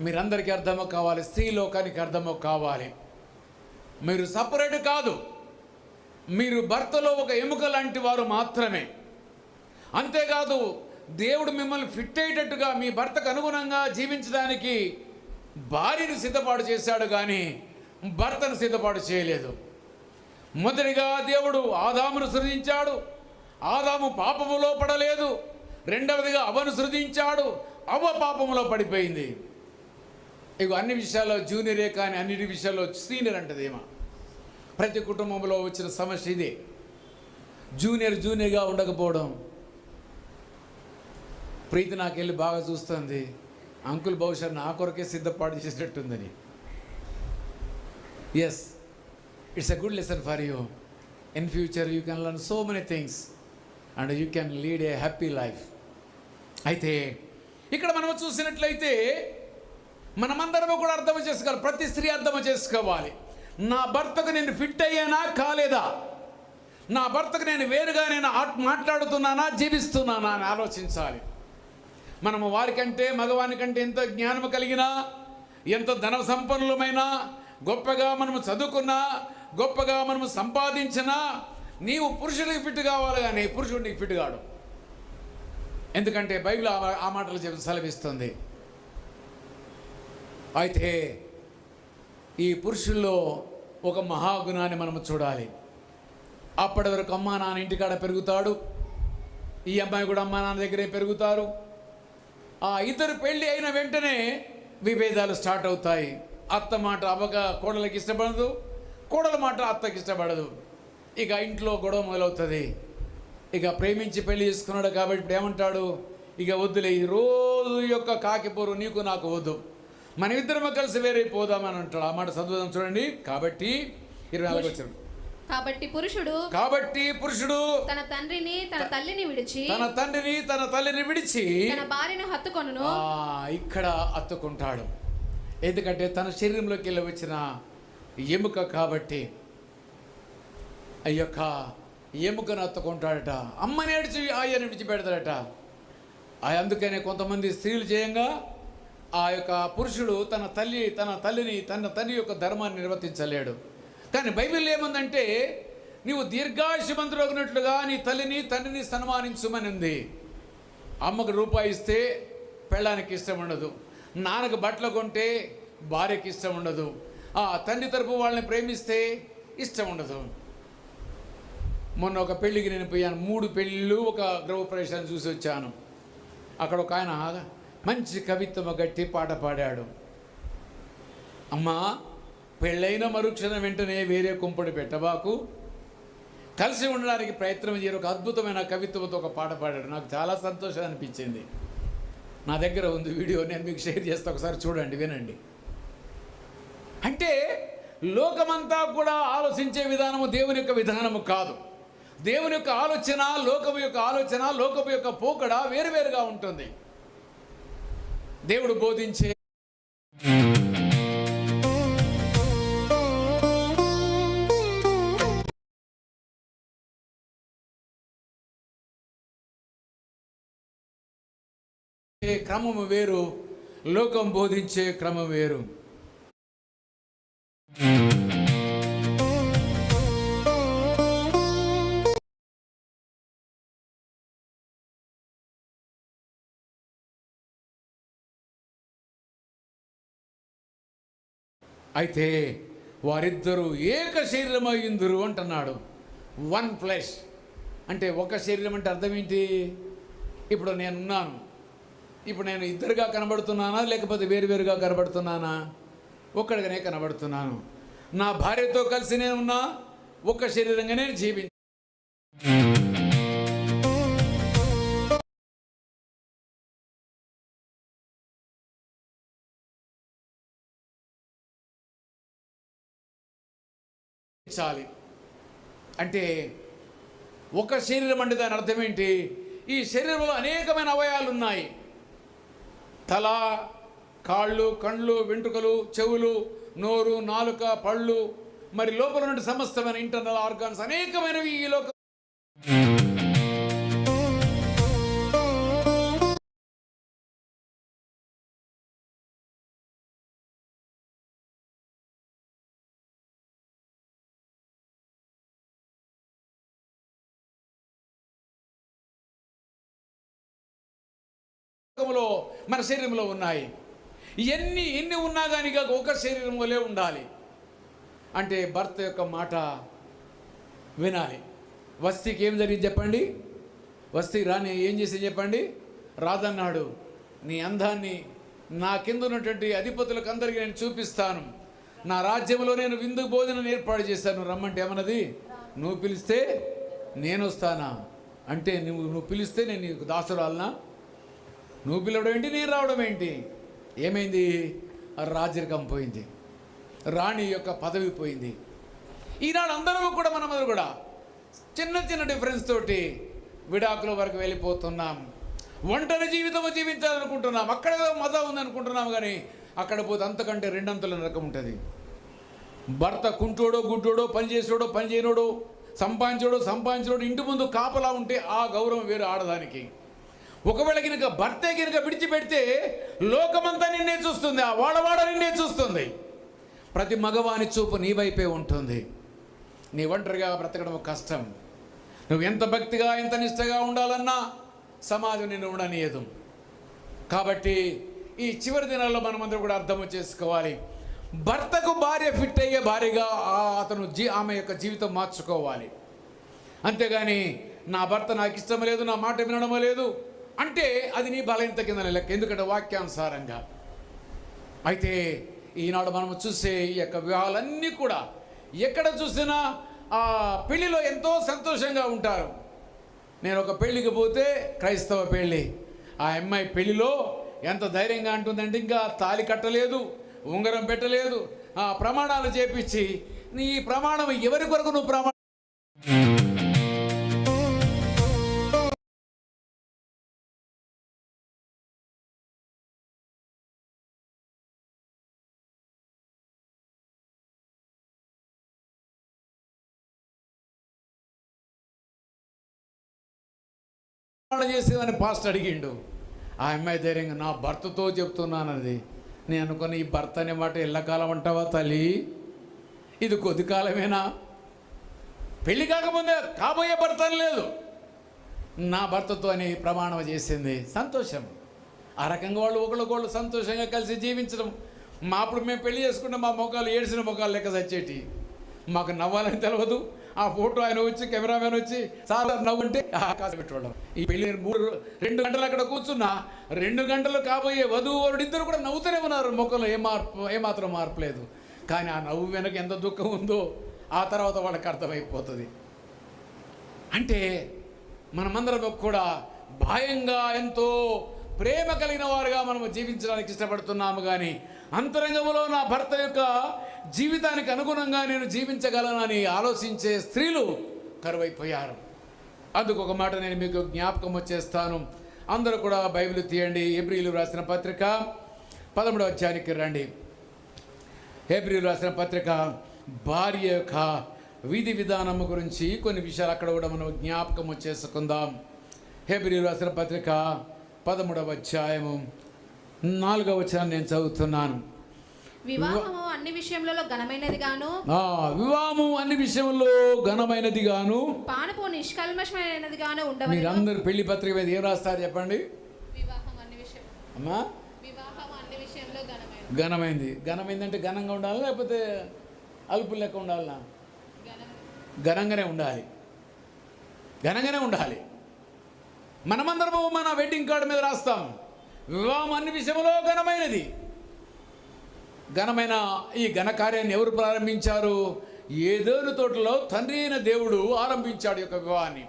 మీరందరికీ అర్థమో కావాలి, స్త్రీ లోకానికి అర్థమో కావాలి. మీరు సపరేట్ కాదు, మీరు భర్తలో ఒక ఎముక లాంటి వారు మాత్రమే. అంతేకాదు దేవుడు మిమ్మల్ని ఫిట్ అయ్యేటట్టుగా మీ భర్తకు అనుగుణంగా జీవించడానికి భార్యను సిద్ధపాటు చేశాడు, కానీ భర్తను సిద్ధపాటు చేయలేదు. మొదటిగా దేవుడు ఆదామును సృజించాడు, ఆదాము పాపములో పడలేదు. రెండవదిగా అవ్వను సృజించాడు, అవ్వ పాపములో పడిపోయింది. ఇక అన్ని విషయాల్లో జూనియరే, కానీ అన్నిటి విషయాల్లో సీనియర్ అంటదేమో. ప్రతి కుటుంబంలో వచ్చిన సమస్య ఇదే. జూనియర్గా ఉండకపోవడం. ప్రీతి నాకెళ్ళి బాగా చూస్తుంది, అంకుల్ బహుశా నా కొరకే సిద్ధపాటు చేసినట్టుందని. Yes, it's a good lesson for you. In future you can learn so many things and you can lead a happy life. అయితే ఇక్కడ మనం చూసినట్లయితే మనమందరము కూడా అర్థం చేసుకోవాలి, ప్రతి స్త్రీ అర్థం చేసుకోవాలి. నా భర్తకు నేను ఫిట్ అయ్యానా కాలేదా, నా భర్తకు నేను వేరుగా నేను మాట్లాడుతున్నానా జీవిస్తున్నానా అని ఆలోచించాలి. మనము వారికంటే మగవానికంటే ఎంత జ్ఞానము కలిగినా, ఎంత ధన సంపన్నులమైనా, గొప్పగా మనము చదువుకున్నా, గొప్పగా మనము సంపాదించినా, నీవు పురుషుడికి ఫిట్ కావాలి కానీ పురుషుడికి ఫిట్ కాడు. ఎందుకంటే బైబిల్ ఆ మాటలు చెప్పి సెలవిస్తుంది. అయితే ఈ పురుషుల్లో ఒక మహాగుణాన్ని మనము చూడాలి. అప్పటి వరకు అమ్మా నాన్న ఇంటికాడ పెరుగుతాడు, ఈ అమ్మాయి కూడా అమ్మా నాన్న దగ్గరే పెరుగుతారు. ఆ ఇద్దరు పెళ్ళి అయిన వెంటనే విభేదాలు స్టార్ట్ అవుతాయి. అత్త మాట అవ్వగా కోడలకి ఇష్టపడదు, కోడల మాట అత్తకి ఇష్టపడదు. ఇక ఇంట్లో గొడవ మొదలవుతుంది. ఇక ప్రేమించి పెళ్లి చేసుకున్నాడు కాబట్టి ఇప్పుడు ఏమంటాడు, ఇక వద్దులే, ఈ రోజు యొక్క కాకిపోరు నీకు నాకు వద్దు, మన ఇద్దరము కలిసి వేరే పోదామని అంటాడు. ఆ మాట చదువుదాం చూడండి. కాబట్టి 24 వచ్చారు. కాబట్టి పురుషుడు తన తండ్రిని తన తల్లిని విడిచి తన భార్యను హత్తుకొనును. ఇక్కడ హత్తుకుంటాడు. ఎందుకంటే తన శరీరంలోకి వెళ్ళి వచ్చిన ఎముక కాబట్టి ఆ యొక్క ఎముకను హత్తుకుంటాడట. అమ్మని ఏడిచి ఆయన్ని విడిచిపెడతాడట. అందుకనే కొంతమంది స్త్రీలు చేయంగా ఆ యొక్క పురుషుడు తన తల్లిని తన తండ్రి యొక్క ధర్మాన్ని నిర్వర్తించలేడు. కానీ బైబిల్ ఏముందంటే, నీవు దీర్ఘాయుష్మంతుడగినట్లుగా నీ తల్లిని తండ్రిని సన్మానించుమని ఉంది. అమ్మకు రూపాయి ఇస్తే పెళ్ళానికి ఇష్టం ఉండదు, నాన్నకు బట్టలు కొంటే భార్యకి ఇష్టం ఉండదు, ఆ తండ్రి తరపు వాళ్ళని ప్రేమిస్తే ఇష్టం ఉండదు. మొన్న ఒక పెళ్ళికి నేను పోయాను. 3 పెళ్ళిళ్ళు, ఒక గృహప్రవేశాన్ని చూసి వచ్చాను. అక్కడ ఒక ఆయన మంచి కవిత్వం గట్టి పాట పాడాడు. అమ్మా, పెళ్ళైన మరుక్షణం వెంటనే వేరే కుంపడి పెట్టబాకు, కలిసి ఉండడానికి ప్రయత్నం చేయరు. ఒక అద్భుతమైన కవిత్వంతో ఒక పాట పాడాడు. నాకు చాలా సంతోషం అనిపించింది. నా దగ్గర ఉంది వీడియో, నేను మీకు షేర్ చేస్తే ఒకసారి చూడండి, వినండి. అంటే లోకమంతా కూడా ఆలోచించే విధానము దేవుని యొక్క విధానము కాదు. దేవుని యొక్క ఆలోచన, లోకము యొక్క ఆలోచన, లోకము యొక్క పోకడ వేరువేరుగా ఉంటుంది. దేవుడు బోధించే క్రమము వేరు, లోకం బోధించే క్రమం వేరు. అయితే వారిద్దరూ ఏక శరీరమయ్యుందురు అంటున్నాడు. 1 ఫ్లెష్ అంటే ఒక శరీరం అంటే అర్థం ఏంటి? ఇప్పుడు నేనున్నాను, ఇప్పుడు నేను ఇద్దరుగా కనబడుతున్నానా లేకపోతే వేరువేరుగా కనబడుతున్నానా? ఒక్కడిగానే కనబడుతున్నాను. నా భార్యతో కలిసి నేను ఉన్నా, ఒక్క శరీరంగా నేను జీవించాలి. అంటే ఒక శరీరం అంటే దాని అర్థం ఏంటి? ఈ శరీరంలో అనేకమైన అవయవాలు ఉన్నాయి. తల, కాళ్ళు, కండ్లు, వెంట్రుకలు, చెవులు, నోరు, నాలుక, పళ్ళు, మరి లోపల నుండి సమస్తమైన ఇంటర్నల్ ఆర్గాన్స్ అనేకమైనవి ఈ లోక మన శరీరంలో ఉన్నాయి. ఎన్ని ఉన్నా కానీ ఒక శరీరంలోనే ఉండాలి. అంటే భర్త యొక్క మాట వినాలి. వస్తీకి ఏం జరిగింది చెప్పండి? వస్తీ రాని ఏం చేసి చెప్పండి? రాదన్నాడు. నీ అందాన్ని నా కింద ఉన్నటువంటి అధిపతులకు అందరికీ నేను చూపిస్తాను, నా రాజ్యంలో నేను విందు భోజనం ఏర్పాటు చేశాను. రమ్మంటే ఏమన్నది? నువ్వు పిలిస్తే నేను వస్తానా అంటే, నువ్వు పిలిస్తే నేను నీకు దాసురాలనా? నువ్వు పిలవడం ఏంటి, నేను రావడం ఏంటి? ఏమైంది? రాజరికం పోయింది, రాణి యొక్క పదవి పోయింది. ఈనాడు అందరూ కూడా మనమందరూ కూడా చిన్న చిన్న డిఫరెన్స్ తోటి విడాకుల వరకు వెళ్ళిపోతున్నాం. ఒంటరి జీవితం జీవించాలనుకుంటున్నాం, అక్కడ మజా ఉందనుకుంటున్నాం, కానీ అక్కడ పోతే అంతకంటే రెండంతల నరకం ఉంటుంది. భర్త కుంటోడో గుడ్డోడో, పని చేసేవాడో పని చేయనోడో, సంపాదించోడు ఇంటి ముందు కాపలా ఉంటే ఆ గౌరవం వేరు ఆడదానికి. ఒకవేళ కనుక భర్తే కనుక విడిచిపెడితే లోకమంతా నిన్నే చూస్తుంది, ఆ వాడవాడ నిన్నే చూస్తుంది. ప్రతి మగవాని చూపు నీ వైపే ఉంటుంది. నీ ఒంటరిగా బ్రతకడం కష్టం. నువ్వు ఎంత భక్తిగా ఎంత నిష్టగా ఉండాలన్నా సమాజం నిన్ను ఉండనీయదు. కాబట్టి ఈ చివరి దినాల్లో మనమందరం కూడా అర్థం చేసుకోవాలి. భర్తకు భార్య ఫిట్ అయ్యే భార్యగా అతను ఆమె యొక్క జీవితం మార్చుకోవాలి. అంతేగాని నా భర్త నాకు ఇష్టం లేదు, నా మాట వినడం లేదు అంటే అది నీ బలహీనత కింద లెక్క. ఎందుకంటే వాక్యానుసారంగా. అయితే ఈనాడు మనం చూసే ఈ యొక్క వివాహాలన్నీ కూడా ఎక్కడ చూసినా ఆ పెళ్లిలో ఎంతో సంతోషంగా ఉంటారు. నేను ఒక పెళ్ళికి పోతే, క్రైస్తవ పెళ్ళి, ఆ అమ్మాయి పెళ్లిలో ఎంత ధైర్యంగా అంటుందంటే, ఇంకా తాళి కట్టలేదు, ఉంగరం పెట్టలేదు, ఆ ప్రమాణాలు చేపించి, నీ ప్రమాణం ఎవరి కొరకు నువ్వు ప్రమాణం చేసేదని పాస్టర్ అడిగిండు. ఆ అమ్మాయి ధైర్యంగా నా భర్తతో చెప్తున్నానది. నేను అనుకున్న ఈ భర్త అనే మాట ఎల్లకాలం అంటావా తల్లి? ఇది కొద్ది కాలమేనా? పెళ్ళి కాకముందే కాబోయే భర్త అని లేదు, నా భర్తతో అని ప్రమాణం చేసింది. సంతోషం. ఆ రకంగా వాళ్ళు ఒకళ్ళొకళ్ళు సంతోషంగా కలిసి జీవించడం. అప్పుడు మేము పెళ్లి చేసుకుంటే మా ముఖాలు ఏడ్చిన ముఖాలు లెక్క చచ్చేటి. మాకు నవ్వాలని తెలియదు. ఆ ఫోటో ఆయన వచ్చి కెమెరామెన్ వచ్చి చాలా నవ్వుంటే ఆకాశం పెట్టడం. ఈ పెళ్లి 2 గంటలు అక్కడ కూర్చున్నా 2 గంటలు కాబోయే వధువు వరుడిద్దరు కూడా నవ్వుతూనే ఉన్నారు. ముఖంలో ఏమాత్రం మార్పు లేదు. కానీ ఆ నవ్వు వెనక ఎంత దుఃఖం ఉందో ఆ తర్వాత వాళ్ళకి అర్థమైపోతుంది. అంటే మనమందరం కూడా భయంగా ఎంతో ప్రేమ కలిగిన వారుగా మనము జీవించడానికి ఇష్టపడుతున్నాము. కానీ అంతరంగంలో నా భర్త యొక్క జీవితానికి అనుగుణంగా నేను జీవించగలనని ఆలోచించే స్త్రీలు కరువైపోయారు. అందుకు ఒక మాట నేను మీకు జ్ఞాపకం వచ్చేస్తాను. అందరూ కూడా బైబిల్ తీయండి. హెబ్రీయులు రాసిన పత్రిక 13వ అధ్యాయానికి రండి. హెబ్రీయులు రాసిన పత్రిక భార్య యొక్క విధి విధానము గురించి కొన్ని విషయాలు అక్కడ కూడా మనం జ్ఞాపకం చేసుకుందాం. హెబ్రీయులు రాసిన పత్రిక 13వ అధ్యాయము 4వ వచనాన్ని నేను చదువుతున్నాను. వివాహము అన్ని విషయములలో ఘనమైనది గాను, వివాహము అన్ని విషయంలో ఘనమైనది గాను, పానపు నిష్కల్మషమైనది గాను ఉండవలెను. మీరందరూ పెళ్లి పత్రిక మీద ఏం రాస్తారు చెప్పండి? వివాహం అన్ని విషయం అమ్మా, వివాహం అన్ని విషయంలో ఘనమైంది. ఘనమైంది అంటే ఘనంగా ఉండాలి, లేకపోతే అల్పు లెక్క ఉండాలనా? ఘనంగానే ఉండాలి. ఘనంగానే ఉండాలి. మనమందరము మన వెడ్డింగ్ కార్డు మీద రాస్తాం, వివాహం అన్ని విషయంలో ఘనమైనది. ఘనమైన ఈ ఘనకార్యాన్ని ఎవరు ప్రారంభించారు? ఏదోను తోటలో తండ్రి అయిన దేవుడు ఆరంభించాడు యొక్క వివాహాన్ని.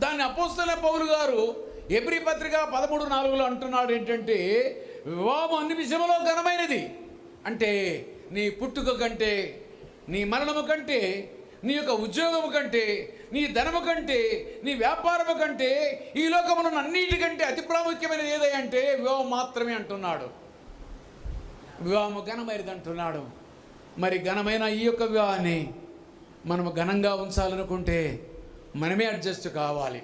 దాన్ని అపోస్తలుడైన పౌలు గారు హెబ్రీ పత్రిక 13:4 అంటున్నాడు ఏంటంటే, వివాహం అన్ని విషయంలో ఘనమైనది. అంటే నీ పుట్టుక కంటే, నీ మరణము కంటే, నీ యొక్క ఉద్యోగము కంటే, నీ ధనము కంటే, నీ వ్యాపారము కంటే, ఈ లోకములో అన్నిటికంటే అతి ప్రాముఖ్యమైనది ఏదంటే వివాహం మాత్రమే అంటున్నాడు. వివాహము ఘనమైనది అంటున్నాడు. మరి ఘనమైన ఈ యొక్క వివాహాన్ని మనము ఘనంగా ఉంచాలనుకుంటే మనమే అడ్జస్ట్ కావాలి.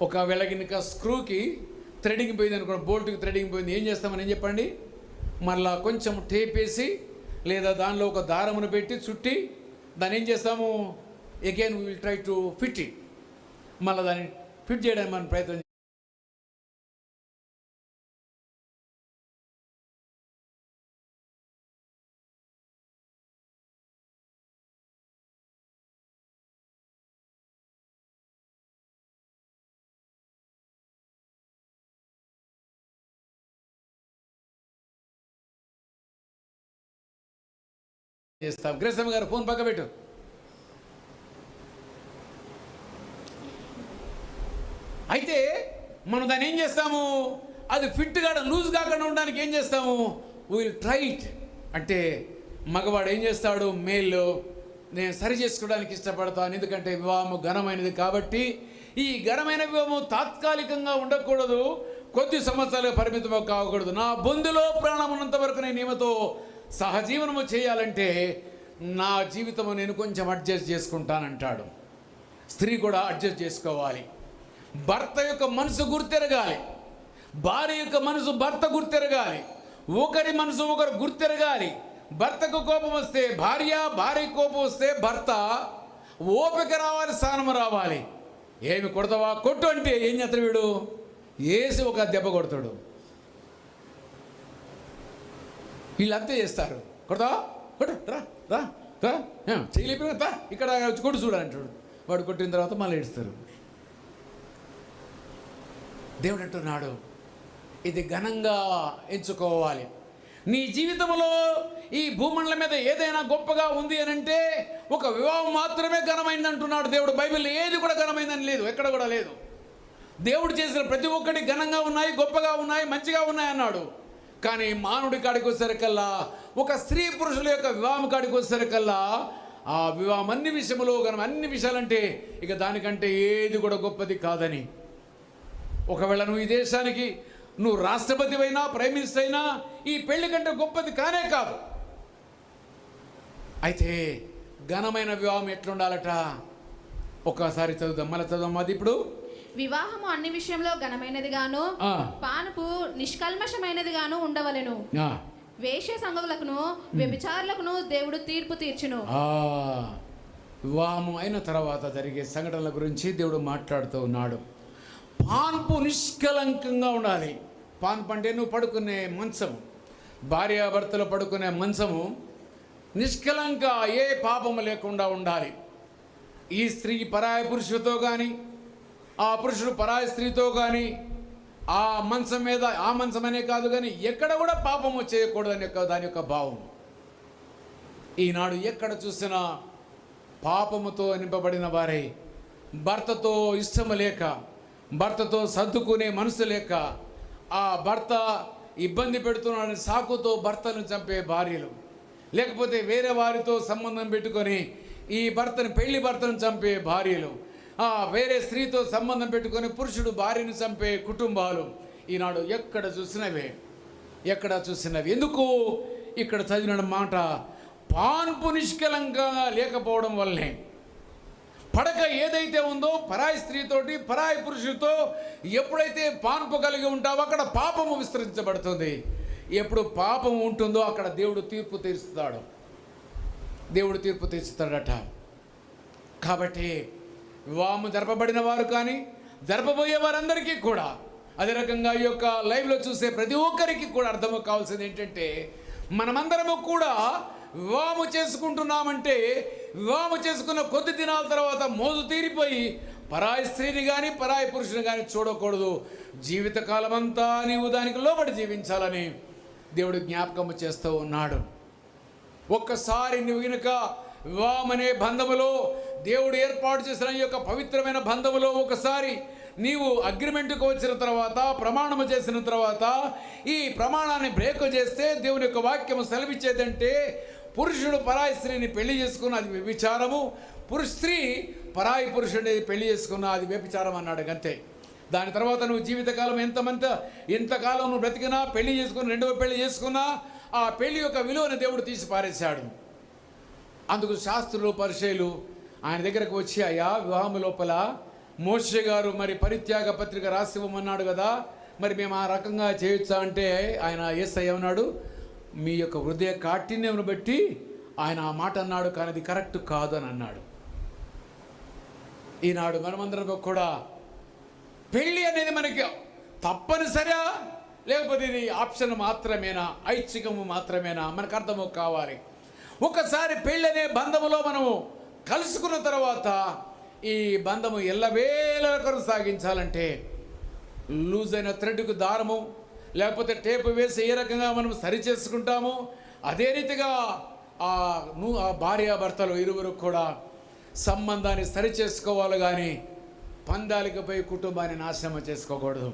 ఒకవేళ కనుక స్క్రూకి థ్రెడింగ్ పోయింది అనుకోండి, బోల్ట్కి థ్రెడింగ్ పోయింది, ఏం చేస్తామని ఏం చెప్పండి? మళ్ళా కొంచెం టేప్ వేసి లేదా దానిలో ఒక దారమును పెట్టి చుట్టి దాన్ని ఏం చేస్తాము? Again we will try to fit it. మళ్ళీ దాన్ని ఫిట్ చేయడానికి మనం ప్రయత్నం చేస్తాం. గ్రేసమ్మ గారు ఫోన్ పక్క పెట్టు. అయితే మనం దాన్ని ఏం చేస్తాము, అది ఫిట్గా లూజ్ కాకుండా ఉండడానికి ఏం చేస్తాము, విల్ ట్రై ఇట్. అంటే మగవాడు ఏం చేస్తాడు, మేల్ నేను సరి చేసుకోవడానికి ఇష్టపడతాను, ఎందుకంటే వివాహము ఘనమైనది కాబట్టి. ఈ ఘనమైన వివాహము తాత్కాలికంగా ఉండకూడదు, కొద్ది సంవత్సరాలుగా పరిమితం కాకూడదు. నా బొందులో ప్రాణం ఉన్నంత వరకు నేను ఈమెతో సహజీవనము చేయాలంటే నా జీవితము నేను కొంచెం అడ్జస్ట్ చేసుకుంటానంటాడు. స్త్రీ కూడా అడ్జస్ట్ చేసుకోవాలి. భర్త యొక్క మనసు గుర్తెరగాలి, భార్య యొక్క మనసు భర్త గుర్తెరగాలి, ఒకరి మనసు ఒకరు గుర్తెరగాలి. భర్తకు కోపం వస్తే భార్య, భార్య కోపం వస్తే భర్త, ఓపిక రావాలి, స్థానం రావాలి. ఏమి కొడతావా, కొట్టు అంటే ఏం చేస్తాడు వీడు, వేసి ఒక దెబ్బ కొడతాడు. వీళ్ళంతే చేస్తారు, కొడతావా కొట్టు, రా రా రా, చేయలేకపోయినా ఇక్కడ వచ్చి కొట్టు చూడాలంటాడు. వాడు కొట్టిన తర్వాత మళ్ళీ ఏడుస్తారు. దేవుడు అంటున్నాడు, ఇది ఘనంగా ఎంచుకోవాలి. నీ జీవితంలో ఈ భూమండలం మీద ఏదైనా గొప్పగా ఉంది అని అంటే ఒక వివాహం మాత్రమే ఘనమైంది అంటున్నాడు దేవుడు. బైబిల్లో ఏది కూడా ఘనమైందని లేదు, ఎక్కడ కూడా లేదు. దేవుడు చేసిన ప్రతి ఒక్కటి ఘనంగా ఉన్నాయి, గొప్పగా ఉన్నాయి, మంచిగా ఉన్నాయి అన్నాడు. కానీ మానవుడి కాడికి వచ్చేసరికల్లా, ఒక స్త్రీ పురుషుల యొక్క వివాహం కాడికి వచ్చేసరికల్లా, ఆ వివాహం అన్ని విషయంలో ఘనం, అన్ని విషయాలంటే ఇక దానికంటే ఏది కూడా గొప్పది కాదని. ఒకవేళ నువ్వు ఈ దేశానికి నువ్వు రాష్ట్రపతి అయినా, ప్రైమ్ మినిస్టర్ అయినా ఈ పెళ్లి కంటే గొప్పది కానే కాదు. అయితే ఘనమైన వివాహం ఎట్లుండాలట, ఒక్కసారి చదువుదాం, మళ్ళీ చదుదాం. అది ఇప్పుడు వివాహము అన్ని విషయంలో ఘనమైనది గాను, పానుపు నిష్కల్మషమైనది గాను ఉండవలెను. వేశ్య సంఘములకును వ్యభిచారులకును దేవుడు తీర్పు తీర్చును. వివాహము అయిన తర్వాత జరిగే సంఘటనల గురించి దేవుడు మాట్లాడుతూ ఉన్నాడు. పాన్పు నిష్కలంకంగా ఉండాలి. పాన్పు అంటే నువ్వు పడుకునే మంచము, భార్యాభర్తలు పడుకునే మంచము నిష్కలంక, ఏ పాపము లేకుండా ఉండాలి. ఈ స్త్రీ పరాయ పురుషులతో కానీ, ఆ పురుషుడు పరాయ స్త్రీతో కానీ, ఆ మంచం మీద, ఆ మంచమనే కాదు కానీ ఎక్కడ కూడా పాపము చేయకూడదని దాని యొక్క భావం. ఈనాడు ఎక్కడ చూసినా పాపముతో నింపబడిన వారై, భర్తతో ఇష్టము లేక, భర్తతో సర్దుకునే మనసు లేక, ఆ భర్త ఇబ్బంది పెడుతున్నాడని సాకుతో భర్తను చంపే భార్యలు, లేకపోతే వేరే వారితో సంబంధం పెట్టుకొని ఈ పెళ్లి భర్తను చంపే భార్యలు, వేరే స్త్రీతో సంబంధం పెట్టుకొని పురుషుడు భార్యను చంపే కుటుంబాలు ఈనాడు ఎక్కడ చూసినవి. ఎందుకు ఇక్కడ చదివిన మాట, పాన్పు నిష్కలంగా లేకపోవడం వల్లనే. పడక ఏదైతే ఉందో పరాయి స్త్రీతోటి, పరాయి పురుషుడితో ఎప్పుడైతే పాన్పు కలిగి ఉంటావో అక్కడ పాపము విస్తరించబడుతుంది. ఎప్పుడు పాపం ఉంటుందో అక్కడ దేవుడు తీర్పు తీర్చుతాడట. కాబట్టి వివాహం జరపబడిన వారు కానీ, జరపబోయే వారందరికీ కూడా, అదే రకంగా ఈ యొక్క లైవ్లో చూసే ప్రతి ఒక్కరికి కూడా అర్థం కావాల్సింది ఏంటంటే, మనమందరము కూడా వివాహము చేసుకుంటున్నామంటే వివాహము చేసుకున్న కొద్ది దినాల తర్వాత మోజు తీరిపోయి పరాయి స్త్రీని కానీ పరాయి పురుషుని కానీ చూడకూడదు. జీవితకాలం అంతా నీవు దానికి లోబడి జీవించాలని దేవుడు జ్ఞాపకము చేస్తూ ఉన్నాడు. ఒక్కసారి నువ్వు గనుక వివాహం అనే బంధములో, దేవుడు ఏర్పాటు చేసిన ఈ యొక్క పవిత్రమైన బంధములో ఒకసారి నీవు అగ్రిమెంట్కి వచ్చిన తర్వాత, ప్రమాణము చేసిన తర్వాత, ఈ ప్రమాణాన్ని బ్రేక్ చేస్తే దేవుని యొక్క వాక్యము సెలవిచ్చేదంటే, పురుషుడు పరాయి స్త్రీని పెళ్లి చేసుకున్న అది వ్యభిచారము, స్త్రీ పరాయి పురుషుడిని పెళ్లి చేసుకున్న అది వ్యభిచారం అన్నాడు అంతే. దాని తర్వాత నువ్వు జీవితకాలం ఎంతకాలం నువ్వు బ్రతికినా, పెళ్లి చేసుకుని రెండవ పెళ్లి చేసుకున్నా, ఆ పెళ్లి యొక్క విలువను దేవుడు తీసి పారేశాడు. అందుకు శాస్త్రులు, పరిచయులు ఆయన దగ్గరకు వచ్చి, అయ్యా వివాహం లోపల మోషే గారు మరి పరిత్యాగ పత్రిక రాసివ్వమన్నాడు కదా, మరి మేము ఆ రకంగా చేయొచ్చా అంటే ఆయన యేసయ్య అన్నాడు, మీ యొక్క హృదయ కాఠిన్యమును బట్టి ఆయన ఆ మాట అన్నాడు, కానీ అది కరెక్ట్ కాదు అని అన్నాడు. ఈనాడు మనమందరం కూడా పెళ్ళి అనేది మనకి తప్పనిసరిగా, లేకపోతే ఇది ఆప్షన్ మాత్రమేనా, ఐచ్ఛికము మాత్రమేనా, మనకు అర్థము కావాలి. ఒకసారి పెళ్ళి అనే బంధములో మనము కలుసుకున్న తర్వాత ఈ బంధము ఎల్లవేళ కొనసాగించాలంటే లూజ్ అయిన థ్రెడ్కు దారము, లేకపోతే టేపు వేసి ఏ రకంగా మనం సరి చేసుకుంటామో అదే రీతిగా ఆ భార్యాభర్తలు ఇరువురు కూడా సంబంధాన్ని సరిచేసుకోవాలి, కానీ పందాలకి పోయి కుటుంబాన్ని నాశనం చేసుకోకూడదు.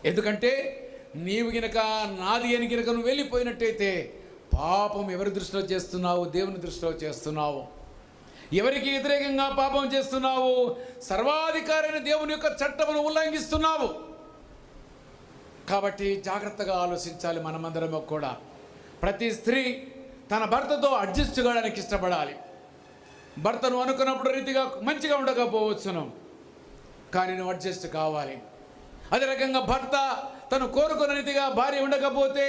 ఎందుకంటే నీవు గినక నాది అని గినక నువ్వు వెళ్ళిపోయినట్టయితే పాపం ఎవరి దృష్టిలో చేస్తున్నావు? దేవుని దృష్టిలో చేస్తున్నావు. ఎవరికి వ్యతిరేకంగా పాపం చేస్తున్నావు? సర్వాధికారైన దేవుని యొక్క చట్టమును ఉల్లంఘిస్తున్నావు. కాబట్టి జాగ్రత్తగా ఆలోచించాలి. మనమందరం కూడా ప్రతి స్త్రీ తన భర్తతో అడ్జస్ట్ కావడానికి ఇష్టపడాలి. భర్తను అనుకున్నప్పుడు రీతిగా మంచిగా ఉండకపోవచ్చును, కానీ నువ్వు అడ్జస్ట్ కావాలి. అదే రకంగా భర్త తను కోరుకున్న రీతిగా భార్య ఉండకపోతే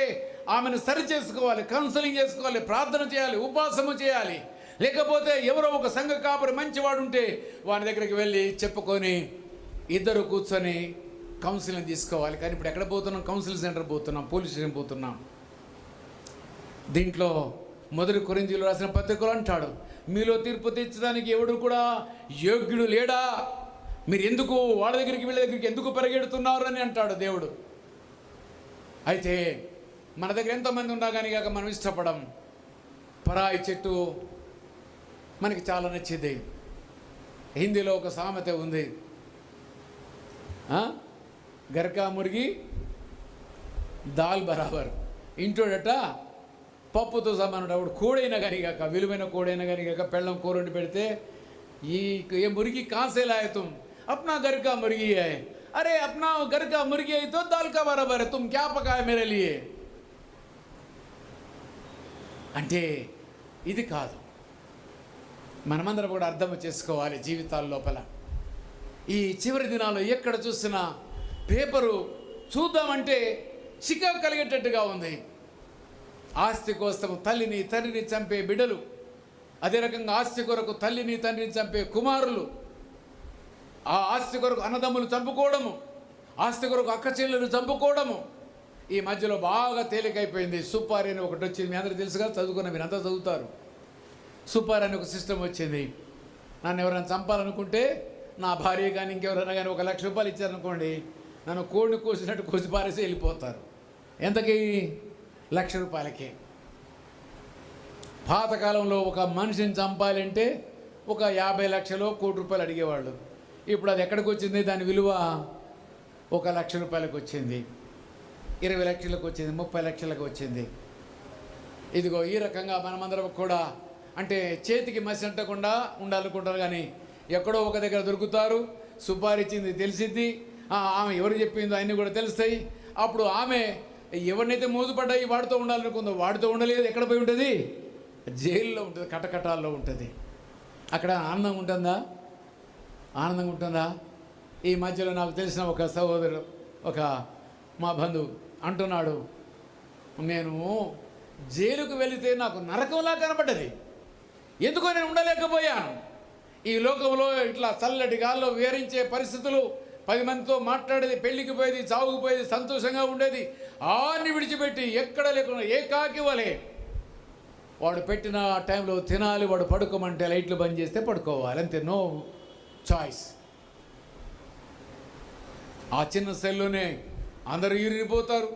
ఆమెను సరి చేసుకోవాలి, కౌన్సిలింగ్ చేసుకోవాలి, ప్రార్థన చేయాలి, ఉపవాసము చేయాలి. లేకపోతే ఎవరో ఒక సంఘ కాపురి మంచివాడు ఉంటే వాని దగ్గరికి వెళ్ళి చెప్పుకొని ఇద్దరు కూర్చొని కౌన్సిలింగ్ తీసుకోవాలి. కానీ ఇప్పుడు ఎక్కడ పోతున్నాం? కౌన్సిలింగ్ సెంటర్ పోతున్నాం, పోలీస్ స్టేషన్ పోతున్నాం. దీంట్లో 1 కొరింథీయులు రాసిన పత్రికలో అంటాడు, మీలో తీర్పు తీర్చడానికి ఎవడు కూడా యోగ్యుడు లేడా? మీరు ఎందుకు వాళ్ళ దగ్గరికి వీళ్ళ దగ్గరికి ఎందుకు పరిగెడుతున్నారు అని అంటాడు దేవుడు. అయితే మన దగ్గర ఎంతోమంది ఉన్నా కానీ కాక మనం ఇష్టపడం. పరాయి చెట్టు మనకి చాలా నచ్చింది. హిందీలో ఒక సామెత ఉంది, గర్కా మురిగి దాల్ బరాబర్. ఇంటోడట పప్పుతో సమానుడు. ఆవిడ కోడైనా కానీ కాక, విలువైన కోడైనా కానీ కాక పెళ్ళం కూర వండి పెడితే ये मुर्गी कहाँ से लाए तुम? अपना घर का मुर्गी है. अरे अपना घर का मुर्गी है तो दाल का बराबर है, तुम क्या पकाए मेरे लिए? అంటే ఇది కాదు. మనమందరం కూడా అర్థం చేసుకోవాలి జీవితాల లోపల. ఈ చివరి దినాల్లో ఎక్కడ చూసినా పేపరు చూద్దామంటే చికాకు కలిగేటట్టుగా ఉంది. ఆస్తి కోసం తల్లిని తండ్రిని చంపే బిడ్డలు, అదే రకంగా ఆస్తి కొరకు తల్లిని తండ్రిని చంపే కుమారులు, ఆ ఆస్తి కొరకు అన్నదమ్ములు చంపుకోవడము, ఆస్తి కొరకు అక్క చెల్లెలు చంపుకోవడము ఈ మధ్యలో బాగా తేలికైపోయింది. సూపార్ అని ఒకటి వచ్చింది, మీ అందరూ తెలుసుగా, చదువుకున్న మీరు అంతా చదువుతారు. సూపార్ అని ఒక సిస్టమ్ వచ్చింది. నన్ను ఎవరైనా చంపాలనుకుంటే నా భార్య కానీ ఇంకెవరైనా కానీ 1 లక్ష రూపాయలు ఇచ్చారనుకోండి, నన్ను కోడిని కోసినట్టు కోసి పారేసి వెళ్ళిపోతారు. ఎంతకి? 1 లక్ష రూపాయలకి. పాతకాలంలో ఒక మనిషిని చంపాలంటే ఒక 50 లక్షలు, 1 కోటి రూపాయలు అడిగేవాళ్ళు. ఇప్పుడు అది ఎక్కడికి వచ్చింది? దాని విలువ 1 లక్ష రూపాయలకు వచ్చింది, 20 లక్షలకు వచ్చింది, 30 లక్షలకు వచ్చింది. ఇదిగో ఈ రకంగా మనమందరం కూడా అంటే చేతికి మసి అంటకుండా ఉండాలనుకుంటారు, కానీ ఎక్కడో ఒక దగ్గర దొరుకుతారు. సుపారీ ఇచ్చింది తెలిసిద్ది, ఆమె ఎవరు చెప్పిందో అన్నీ కూడా తెలుస్తాయి. అప్పుడు ఆమె ఎవరినైతే మోజుపడ్డాయి వాడితో ఉండాలనుకుందో వాడితో ఉండలేదు. ఎక్కడ పోయి ఉంటుంది? జైల్లో ఉంటుంది, కటకటాల్లో ఉంటుంది. అక్కడ ఆనందంగా ఉంటుందా? ఆనందంగా ఉంటుందా? ఈ మధ్యలో నాకు తెలిసిన ఒక సహోదరుడు, ఒక మా బంధువు అంటున్నాడు, నేను జైలుకు వెళితే నాకు నరకంలా కనపడ్డది, ఎందుకో నేను ఉండలేకపోయాను. ఈ లోకంలో ఇట్లా చల్లటి గాల్లో విహరించే పరిస్థితులు, 10 మందితో మాట్లాడేది, పెళ్ళికి పోయేది, చావుకు పోయేది, సంతోషంగా ఉండేది, అన్ని విడిచిపెట్టి ఎక్కడ లేకుండా ఏకాకి వలే వాడు పెట్టిన టైంలో తినాలి, వాడు పడుకోమంటే లైట్లు బంద్ చేస్తే పడుకోవాలి, అంతే, నో చాయిస్. ఆ చిన్న సెల్లోనే అందరూ ఈరిపోతారు,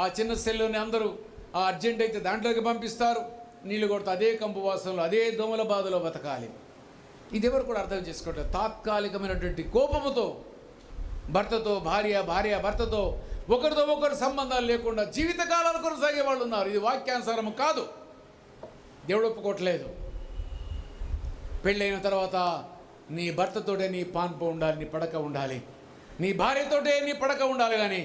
ఆ చిన్న సెల్లోనే అందరూ ఆ అర్జెంట్ అయితే దాంట్లోకి పంపిస్తారు, నీళ్ళు కొడుతూ అదే కంపు వాసనలో అదే దోమల బాధలో బతకాలి. ఇది ఎవరు కూడా అర్థం చేసుకోవట్లేదు. తాత్కాలికమైనటువంటి కోపముతో భర్తతో భార్య, భార్య భర్తతో ఒకరితో ఒకరు సంబంధాలు లేకుండా జీవితకాలాలు కొనసాగే వాళ్ళు ఉన్నారు. ఇది వాక్యానుసారం కాదు, దేవుడు ఒప్పుకోవట్లేదు. పెళ్ళైన తర్వాత నీ భర్తతోటే నీ పాన్పు ఉండాలి, నీ పడక ఉండాలి, నీ భార్యతోటే నీ పడక ఉండాలి. కానీ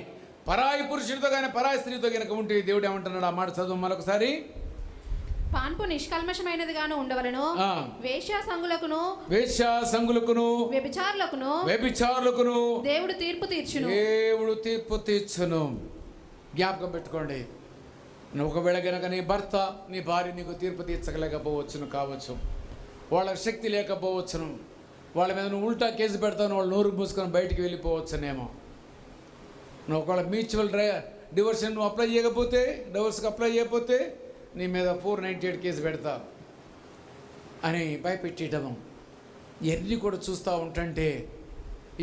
పరాయి పురుషుడితో కానీ పరాయి స్త్రీతో కనుక ఉంటే దేవుడు ఏమంటున్నాడు? ఆ మాట చదువు మరొకసారి. పాన్పు నిష్కల్మషమైనదిగాను ఉండవలను, వేశ్యాసంగులకును వ్యభిచారులకును దేవుడు తీర్పు తీర్చును. జ్ఞాపకం పెట్టుకోండి. నువ్వు ఒకవేళ కనుక నీ భర్త, నీ భార్య నీకు తీర్పు తీర్చలేకపోవచ్చును, కావచ్చు, వాళ్ళకి శక్తి లేకపోవచ్చును, వాళ్ళ మీద నువ్వు ఉల్టా కేసు పెడతావు, వాళ్ళు నోరు మూసుకొని బయటికి వెళ్ళిపోవచ్చునేమో. నువ్వు ఒకవేళ మ్యూచువల్ డివోర్స్ నువ్వు అప్లై చేయకపోతే, డివోర్స్కి అప్లై చేయకపోతే నీ మీద 498 కేసు పెడతా అని భయపెట్టేయటము, ఇవన్నీ కూడా చూస్తూ ఉంటుంటే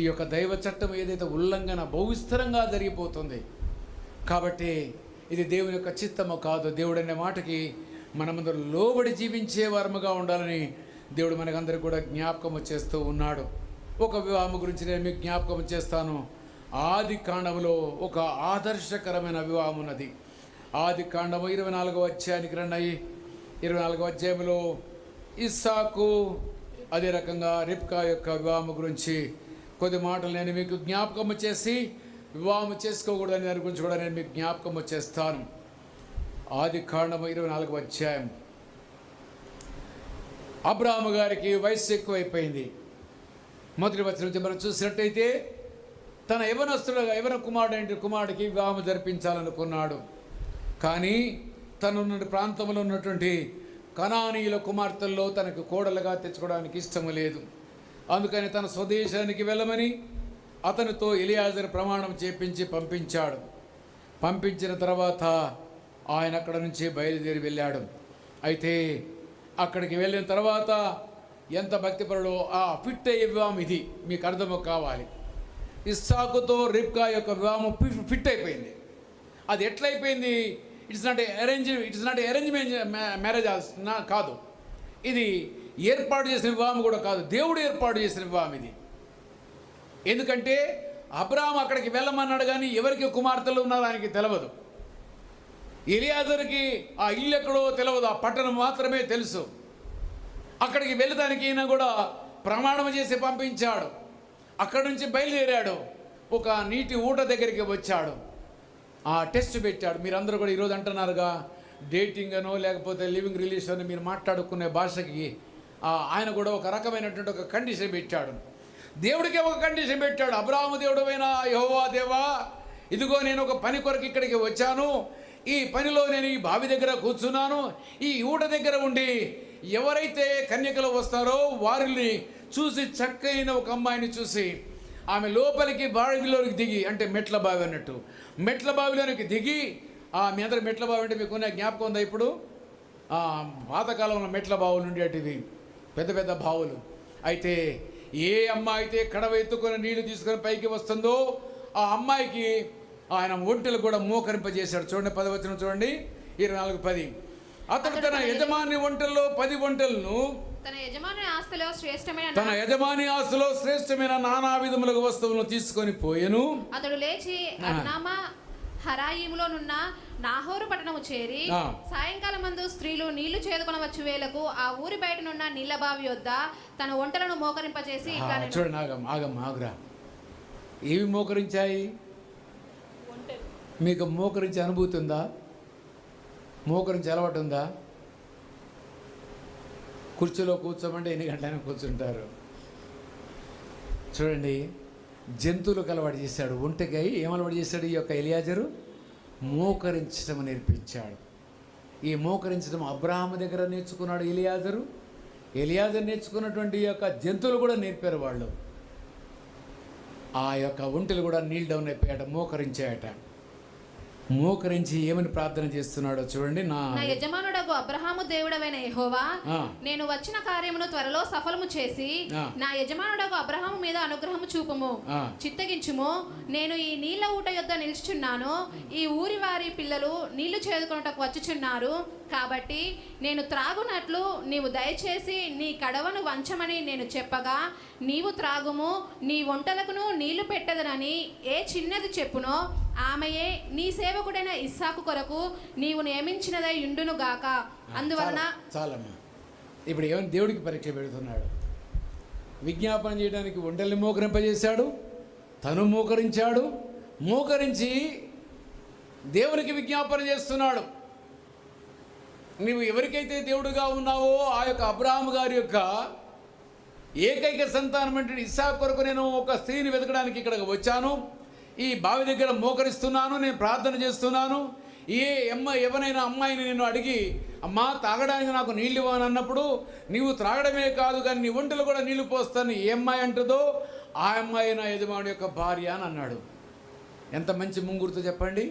ఈ యొక్క దైవ చట్టం ఏదైతే ఉల్లంఘన బహువిస్తరంగా జరిగిపోతుంది. కాబట్టి ఇది దేవుని యొక్క చిత్తము కాదు. దేవుడు అనే మాటకి మనమందరూ లోబడి జీవించే వారముగా ఉండాలని దేవుడు మనకందరికీ కూడా జ్ఞాపకం చేస్తూ ఉన్నాడు. ఒక వివాహం గురించి నేను మీకు జ్ఞాపకం చేస్తాను. ఆది కాండములో ఒక ఆదర్శకరమైన వివాహం ఉన్నది. ఆది కాండము 24వ అధ్యాయానికి రండి. 24వ అధ్యాయంలో ఇస్సాకు అదే రకంగా రిబ్కా యొక్క వివాహం గురించి కొద్ది మాటలు నేను మీకు జ్ఞాపకం చేసి, వివాహం చేసుకోకూడదని దాని గురించి కూడా నేను మీకు జ్ఞాపకం చేస్తాను. ఆది కాండము 24వ అధ్యాయం. అబ్రాహాము గారికి వయస్సు ఎక్కువైపోయింది. మొదటి వచనం నుంచి మనం చూసినట్టయితే తన యవన కుమారుడికి వివాహం జరిపించాలనుకున్నాడు. కానీ తనున్న ప్రాంతంలో ఉన్నటువంటి కనానీయుల కుమార్తెల్లో తనకు కోడలుగా తెచ్చుకోవడానికి ఇష్టం లేదు. అందుకని తన స్వదేశానికి వెళ్ళమని అతనితో ఎలియాజరు ప్రమాణం చేపించి పంపించాడు. పంపించిన తర్వాత ఆయన అక్కడ నుంచి బయలుదేరి వెళ్ళాడు. అయితే అక్కడికి వెళ్ళిన తర్వాత ఎంత భక్తిపరుడో ఆ ఫిట్ అయ్యే వివాహం ఇది మీకు అర్థము కావాలి. ఇస్సాకుతో రిబ్కా యొక్క వివాహం ఫిట్ అయిపోయింది. అది ఎట్లయిపోయింది? ఇట్స్ నాట్ అరేంజ్ మ్యారేజ్ కాదు, ఇది ఏర్పాటు చేసిన వివాహం కూడా కాదు, దేవుడు ఏర్పాటు చేసిన వివాహం ఇది. ఎందుకంటే అబ్రాహాం అక్కడికి వెళ్ళమన్నాడు, కానీ ఎవరికి కుమార్తెలు ఉన్నారో ఆయనకి తెలియదు. ఎలియాజరుకి ఆ ఇల్లు ఎక్కడో తెలియదు, ఆ పట్టణం మాత్రమే తెలుసు. అక్కడికి వెళ్ళడానికి ఈయన కూడా ప్రమాణం చేసి పంపించాడు. అక్కడి నుంచి బయలుదేరాడు. ఒక నీటి ఊట దగ్గరికి వచ్చాడు. ఆ టెస్ట్ పెట్టాడు. మీరందరూ కూడా ఈరోజు అంటున్నారుగా, డేటింగ్ అనో లేకపోతే లివింగ్ రిలేషన్ అని మీరు మాట్లాడుకునే భాషకి ఆయన కూడా ఒక రకమైనటువంటి ఒక కండిషన్ పెట్టాడు. దేవుడికి ఒక కండిషన్ పెట్టాడు. అబ్రాహాము దేవుడైన యెహోవా దేవా, ఇదిగో నేను ఒక పని కొరకు ఇక్కడికి వచ్చాను. ఈ పనిలో నేను ఈ బావి దగ్గర కూర్చున్నాను. ఈ ఊట దగ్గర ఉండి ఎవరైతే కన్యకలు వస్తారో వారిని చూసి, చక్కైన ఒక అమ్మాయిని చూసి ఆమె లోపలికి బావిలోనికి దిగి, అంటే మెట్ల బావి అన్నట్టు, మెట్ల బావిలోనికి దిగి, మీ అందరికి మెట్ల బావి అంటే మీకు జ్ఞాపకం ఉందా? ఇప్పుడు పాతకాలంలో మెట్ల బావులు ఉండేటివి, పెద్ద పెద్ద బావులు. అయితే ఏ అమ్మాయి అయితే కడవ ఎత్తుకొని నీళ్లు తీసుకొని పైకి వస్తుందో ఆ అమ్మాయికి ఆయన ఒంటెలు కూడా మోకరింపజేశాడు. చూడండి 10వ వచనం చూడండి, 24:10. అతడు తన యజమాని ఒంటెల్లో 10 ఒంటెలను తన యజమాని ఆస్తిలో శ్రేష్టమైన నానా విధముల వస్తువులను తీసుకొని పోయెను. అతడు లేచి హరాయిములోనున్న నాహోరు పట్టణము చేరి సాయంకాలం మందు స్త్రీలు నీళ్లు చేదుకొనవచ్చు వేలకు ఆ ఊరి బయటనున్న నీళ్ల బావి వద్ద తన ఒంటలను మోకరింపచేసి చూడండి, ఆగురా. ఏవి మోకరించాయి? మీకు మోకరించి అనుభూతి ఉందా? మోకరించి అలవాటు ఉందా? కుర్చీలో కూర్చోమంటే ఎన్ని గంటలైనా కూర్చుంటారు. చూడండి, జంతువులకు అలవాటు చేశాడు. ఒంటెకై ఏమలవాటు చేశాడు? ఈ యొక్క ఎలియాజరు మోకరించడం నేర్పించాడు. ఈ మోకరించడం అబ్రాహాము దగ్గర నేర్చుకున్నాడు ఎలియాజరు నేర్చుకున్నటువంటి యొక్క జంతువులు కూడా నేర్పారు వాళ్ళు. ఆ యొక్క ఒంటెలు కూడా నీల్ డౌన్ అయిపోయాట, మోకరించాయట. మోకరించి ఏమని ప్రార్థన చేస్తున్నాడో చూడండి. నా యజమానుడగు అబ్రహాము దేవుడవైన యెహోవా, నేను వచ్చిన కార్యమును త్వరలో సఫలము చేసి నా యజమానుడగు అబ్రహాము మీద అనుగ్రహము చూపుము, చిత్తగించుము. నేను ఈ నీళ్ల ఊట యొద్ద నిలుచుచున్నాను. ఈ ఊరి వారి పిల్లలు నీళ్లు చేదుకొనుటకు వచ్చుచున్నారు. కాబట్టి నేను త్రాగునట్లు నీవు దయచేసి నీ కడవను వంచమని నేను చెప్పగా, నీవు త్రాగుము, నీ ఒంటలకును నీళ్లు పెట్టదనని ఏ చిన్నది చెప్పునో ఆమెయే నీ సేవకుడైన ఇస్సాకు కొరకు నీవు నియమించినదై ఉండును గాక. అందువలన చాలమ్మా. ఇప్పుడు ఏమైనా దేవుడికి పరీక్ష పెడుతున్నాడు. విజ్ఞాపన చేయడానికి ఒంటల్ని మోకరింపజేశాడు, తను మోకరించాడు. మోకరించి దేవునికి విజ్ఞాపన చేస్తున్నాడు. నీవు ఎవరికైతే దేవుడుగా ఉన్నావో ఆ యొక్క అబ్రాహాము గారి యొక్క ఏకైక సంతానం అంటే ఇస్సాకు కొరకు నేను ఒక స్త్రీని వెతకడానికి ఇక్కడికి వచ్చాను. ఈ బావి దగ్గర మోకరిస్తున్నాను, నేను ప్రార్థన చేస్తున్నాను. ఎవరైనా అమ్మాయిని నేను అడిగి, అమ్మా తాగడానికి నాకు నీళ్ళు ఇవ్వని అన్నప్పుడు, నీవు త్రాగడమే కాదు కానీ నీ ఒంటలు కూడా నీళ్లు పోస్తాను. ఏ అమ్మాయి అంటుందో ఆ అమ్మాయి నా యజమాని యొక్క భార్య అని అన్నాడు. ఎంత మంచి ముంగుర్తు చెప్పండి.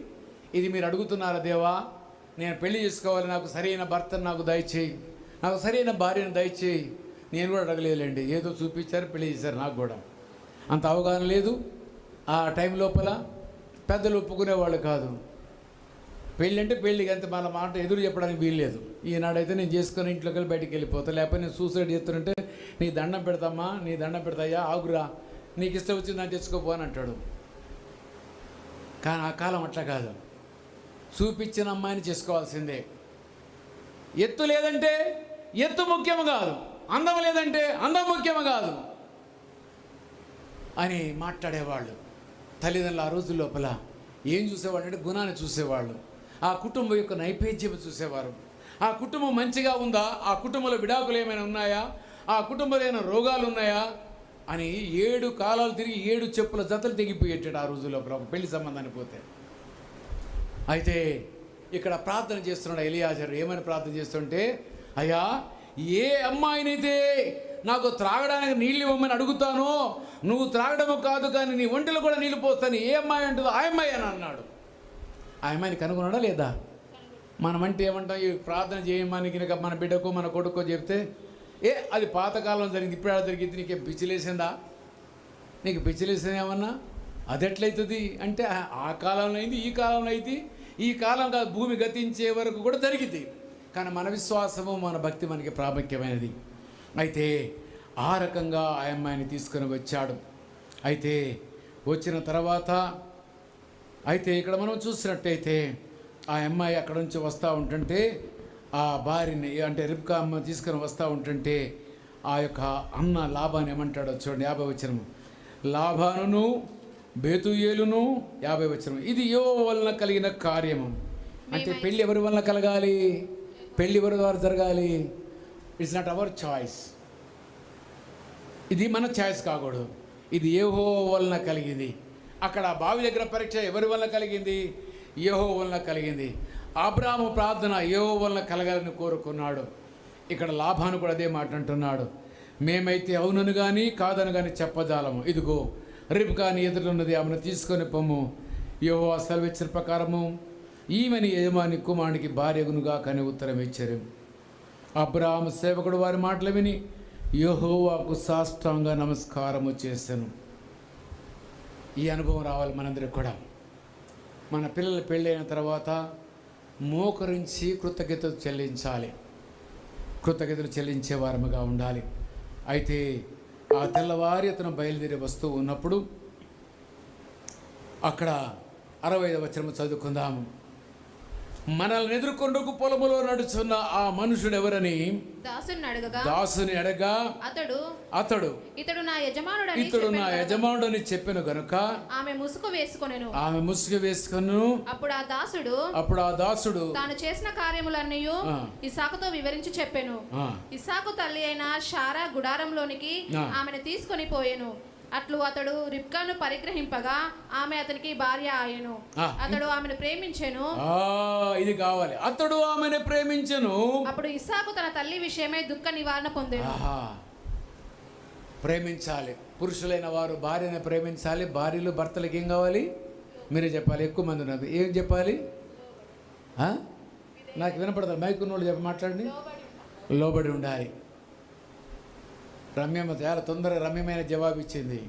ఇది మీరు అడుగుతున్నారా? దేవా, నేను పెళ్లి చేసుకోవాలి, నాకు సరైన భర్తను నాకు దయచేయి, నాకు సరైన భార్యను దయచేయి. నేను కూడా అడగలేదులేండి, ఏదో చూపించారు, పెళ్లి చేశారు. నాకు కూడా అంత అవగాహన లేదు. ఆ టైం లోపల పెద్దలు ఒప్పుకునేవాళ్ళు కాదు. పెళ్ళి అంటే పెళ్ళి అంతే, మన మాట ఎదురు చెప్పడానికి వీల్లేదు. ఈనాడైతే నేను చేసుకొని ఇంట్లోకి వెళ్ళి బయటికి వెళ్ళిపోతా, లేకపోతే నేను సూసైడ్ చేస్తుంటే నీ దండం పెడతామా, నీ దండం పెడతాయా, ఆగురా, నీకు ఇష్టం వచ్చింది నాకు తెచ్చుకోపో అని అంటాడు. కానీ ఆ కాలం అట్లా కాదు, చూపించిన అమ్మాయిని చేసుకోవాల్సిందే. ఎత్తు లేదంటే ఎత్తు ముఖ్యం కాదు, అందం లేదంటే అందం ముఖ్యం కాదు అని మాట్లాడేవాళ్ళు తల్లిదండ్రులు. ఆ రోజు లోపల ఏం చూసేవాళ్ళు అంటే గుణాన్ని చూసేవాళ్ళు, ఆ కుటుంబం యొక్క నైవేద్యం చూసేవారు. ఆ కుటుంబం మంచిగా ఉందా, ఆ కుటుంబంలో విడాకులు ఏమైనా ఉన్నాయా, ఆ కుటుంబంలో ఏమైనా రోగాలు ఉన్నాయా అని 7 కాలాలు తిరిగి 7 చెప్పుల జతలు తెగిపోయేటాడు ఆ రోజు లోపల ఒక పెళ్లి సంబంధానికి పోతే. అయితే ఇక్కడ ప్రార్థన చేస్తున్నాడు ఎలియాజరు. ఏమైనా ప్రార్థన చేస్తుంటే, అయ్యా ఏ అమ్మాయినైతే నాకు త్రాగడానికి నీళ్ళు ఇవ్వమని అడుగుతానో, నువ్వు త్రాగడము కాదు కానీ నీ ఒంటిలో కూడా నీళ్ళు పోస్తాను, ఏ అమ్మాయి అంటుందో ఆ అమ్మాయి అని అన్నాడు. ఆ అమ్మాయిని కనుగొన్నాడా లేదా? మనమంటే ఏమంటాం, ఈ ప్రార్థన చేయమని కనుక మన బిడ్డకో మన కొడుకో చెప్తే, అది పాతకాలం జరిగింది, ఇప్పుడు ఎలా జరిగింది, నీకేం పిచ్చిలేసిందా, నీకు పిచ్చిలేసింది ఏమన్నా, అది ఎట్లయితుంది అంటే ఆ కాలంలో అయింది, ఈ కాలంలో అయింది, ఈ కాలం కాదు, భూమి గతించే వరకు కూడా జరిగింది. కానీ మన విశ్వాసము మన భక్తి మనకి ప్రాముఖ్యమైనది. అయితే ఆ రకంగా ఆ అమ్మాయిని తీసుకొని వచ్చాడు. అయితే వచ్చిన తర్వాత అయితే ఇక్కడ మనం చూసినట్టయితే ఆ అమ్మాయి అక్కడ నుంచి వస్తూ ఉంటుంటే ఆ భార్యని అంటే రిబ్కా అమ్మ తీసుకొని వస్తూ ఉంటుంటే ఆ యొక్క అన్న లాభాన్ని ఏమంటాడో చూడండి, 50వ వచనము. లాభానును బేతుయేలును 50వ వచనం. ఇది యెహోవా వలన కలిగిన కార్యము. అంటే పెళ్ళి ఎవరి వలన కలగాలి, పెళ్ళి ఎవరి ద్వారా జరగాలి. ఇట్స్ నాట్ అవర్ చాయిస్, ఇది మన చాయిస్ కాకూడదు, ఇది యెహోవా వలన కలిగింది. అక్కడ బావి దగ్గర పరీక్ష ఎవరి వలన కలిగింది, యెహోవా వలన కలిగింది. అబ్రాహాము ప్రార్థన యెహోవా వలన కలగాలని కోరుకున్నాడు. ఇక్కడ లాభాను కూడా అదే మాట అంటున్నాడు, మేమైతే అవునను కానీ కాదని కానీ చెప్పజాలము, ఇదిగో రిబ్కా నీ ఎదురున్నది, ఆమెను తీసుకొని పొమ్ము, యెహోవా సెలవిచ్చిన ప్రకారము ఈమెని యజమాని కుమారునికి భార్యగునుగా కానీ ఉత్తరం ఇచ్చారు. అబ్రాహాము సేవకుడు వారి మాటలు విని యెహోవాకు సాష్టాంగ నమస్కారము చేశాను. ఈ అనుభవం రావాలి మనందరికి కూడా. మన పిల్లలు పెళ్ళైన తర్వాత మోకరించి కృతజ్ఞతలు చెల్లించాలి, కృతజ్ఞతలు చెల్లించే వారముగా ఉండాలి. అయితే ఆ తెల్లవారి అతను బయలుదేరి వస్తూ ఉన్నప్పుడు అక్కడ 65వ వచనం చదువుకుందాము. మనల్ని ఎదుర్కొండుకు పొలములో నడుచున్న ఆ మనుషుడు ఎవరని దాసుని అడగా అతడు ఇతడు నా యజమానుడని చెప్పెను గనుక ఆమె ముసుగు వేసుకొను. అప్పుడు ఆ దాసుడు తాను చేసిన కార్యములన్నీ ఇస్సాకుతో వివరించి చెప్పెను. ఇస్సాకు తల్లి అయిన శారా గుడారంలోనికి ఆమెను తీసుకొని పోయెను. అట్లు అతడు రిబ్కాను పరిగ్రహింపగా ఆమె అతనికి భార్య ఆయను. అతడు ఆమెను ప్రేమించెను. ఇది కావాలి, అతడు ఆమెను ప్రేమించెను. అప్పుడు ఇస్సాకు తన తల్లి విషయమై దుఃఖ నివారణ పొందెను. ప్రేమించాలి, పురుషులైన వారు భార్యను ప్రేమించాలి. భార్యలు భర్తలకు ఏం కావాలి మీరే చెప్పాలి, ఎక్కువ మంది ఉన్నారు, ఏం చెప్పాలి? నాకు వినపడదు, మైక్ ఉన్నోళ్ళు చెప్పి మాట్లాడండి. లోబడి ఉండాలి. రమ్యమ్మ చాలా తొందరగా రమ్యమైన జవాబు ఇచ్చింది.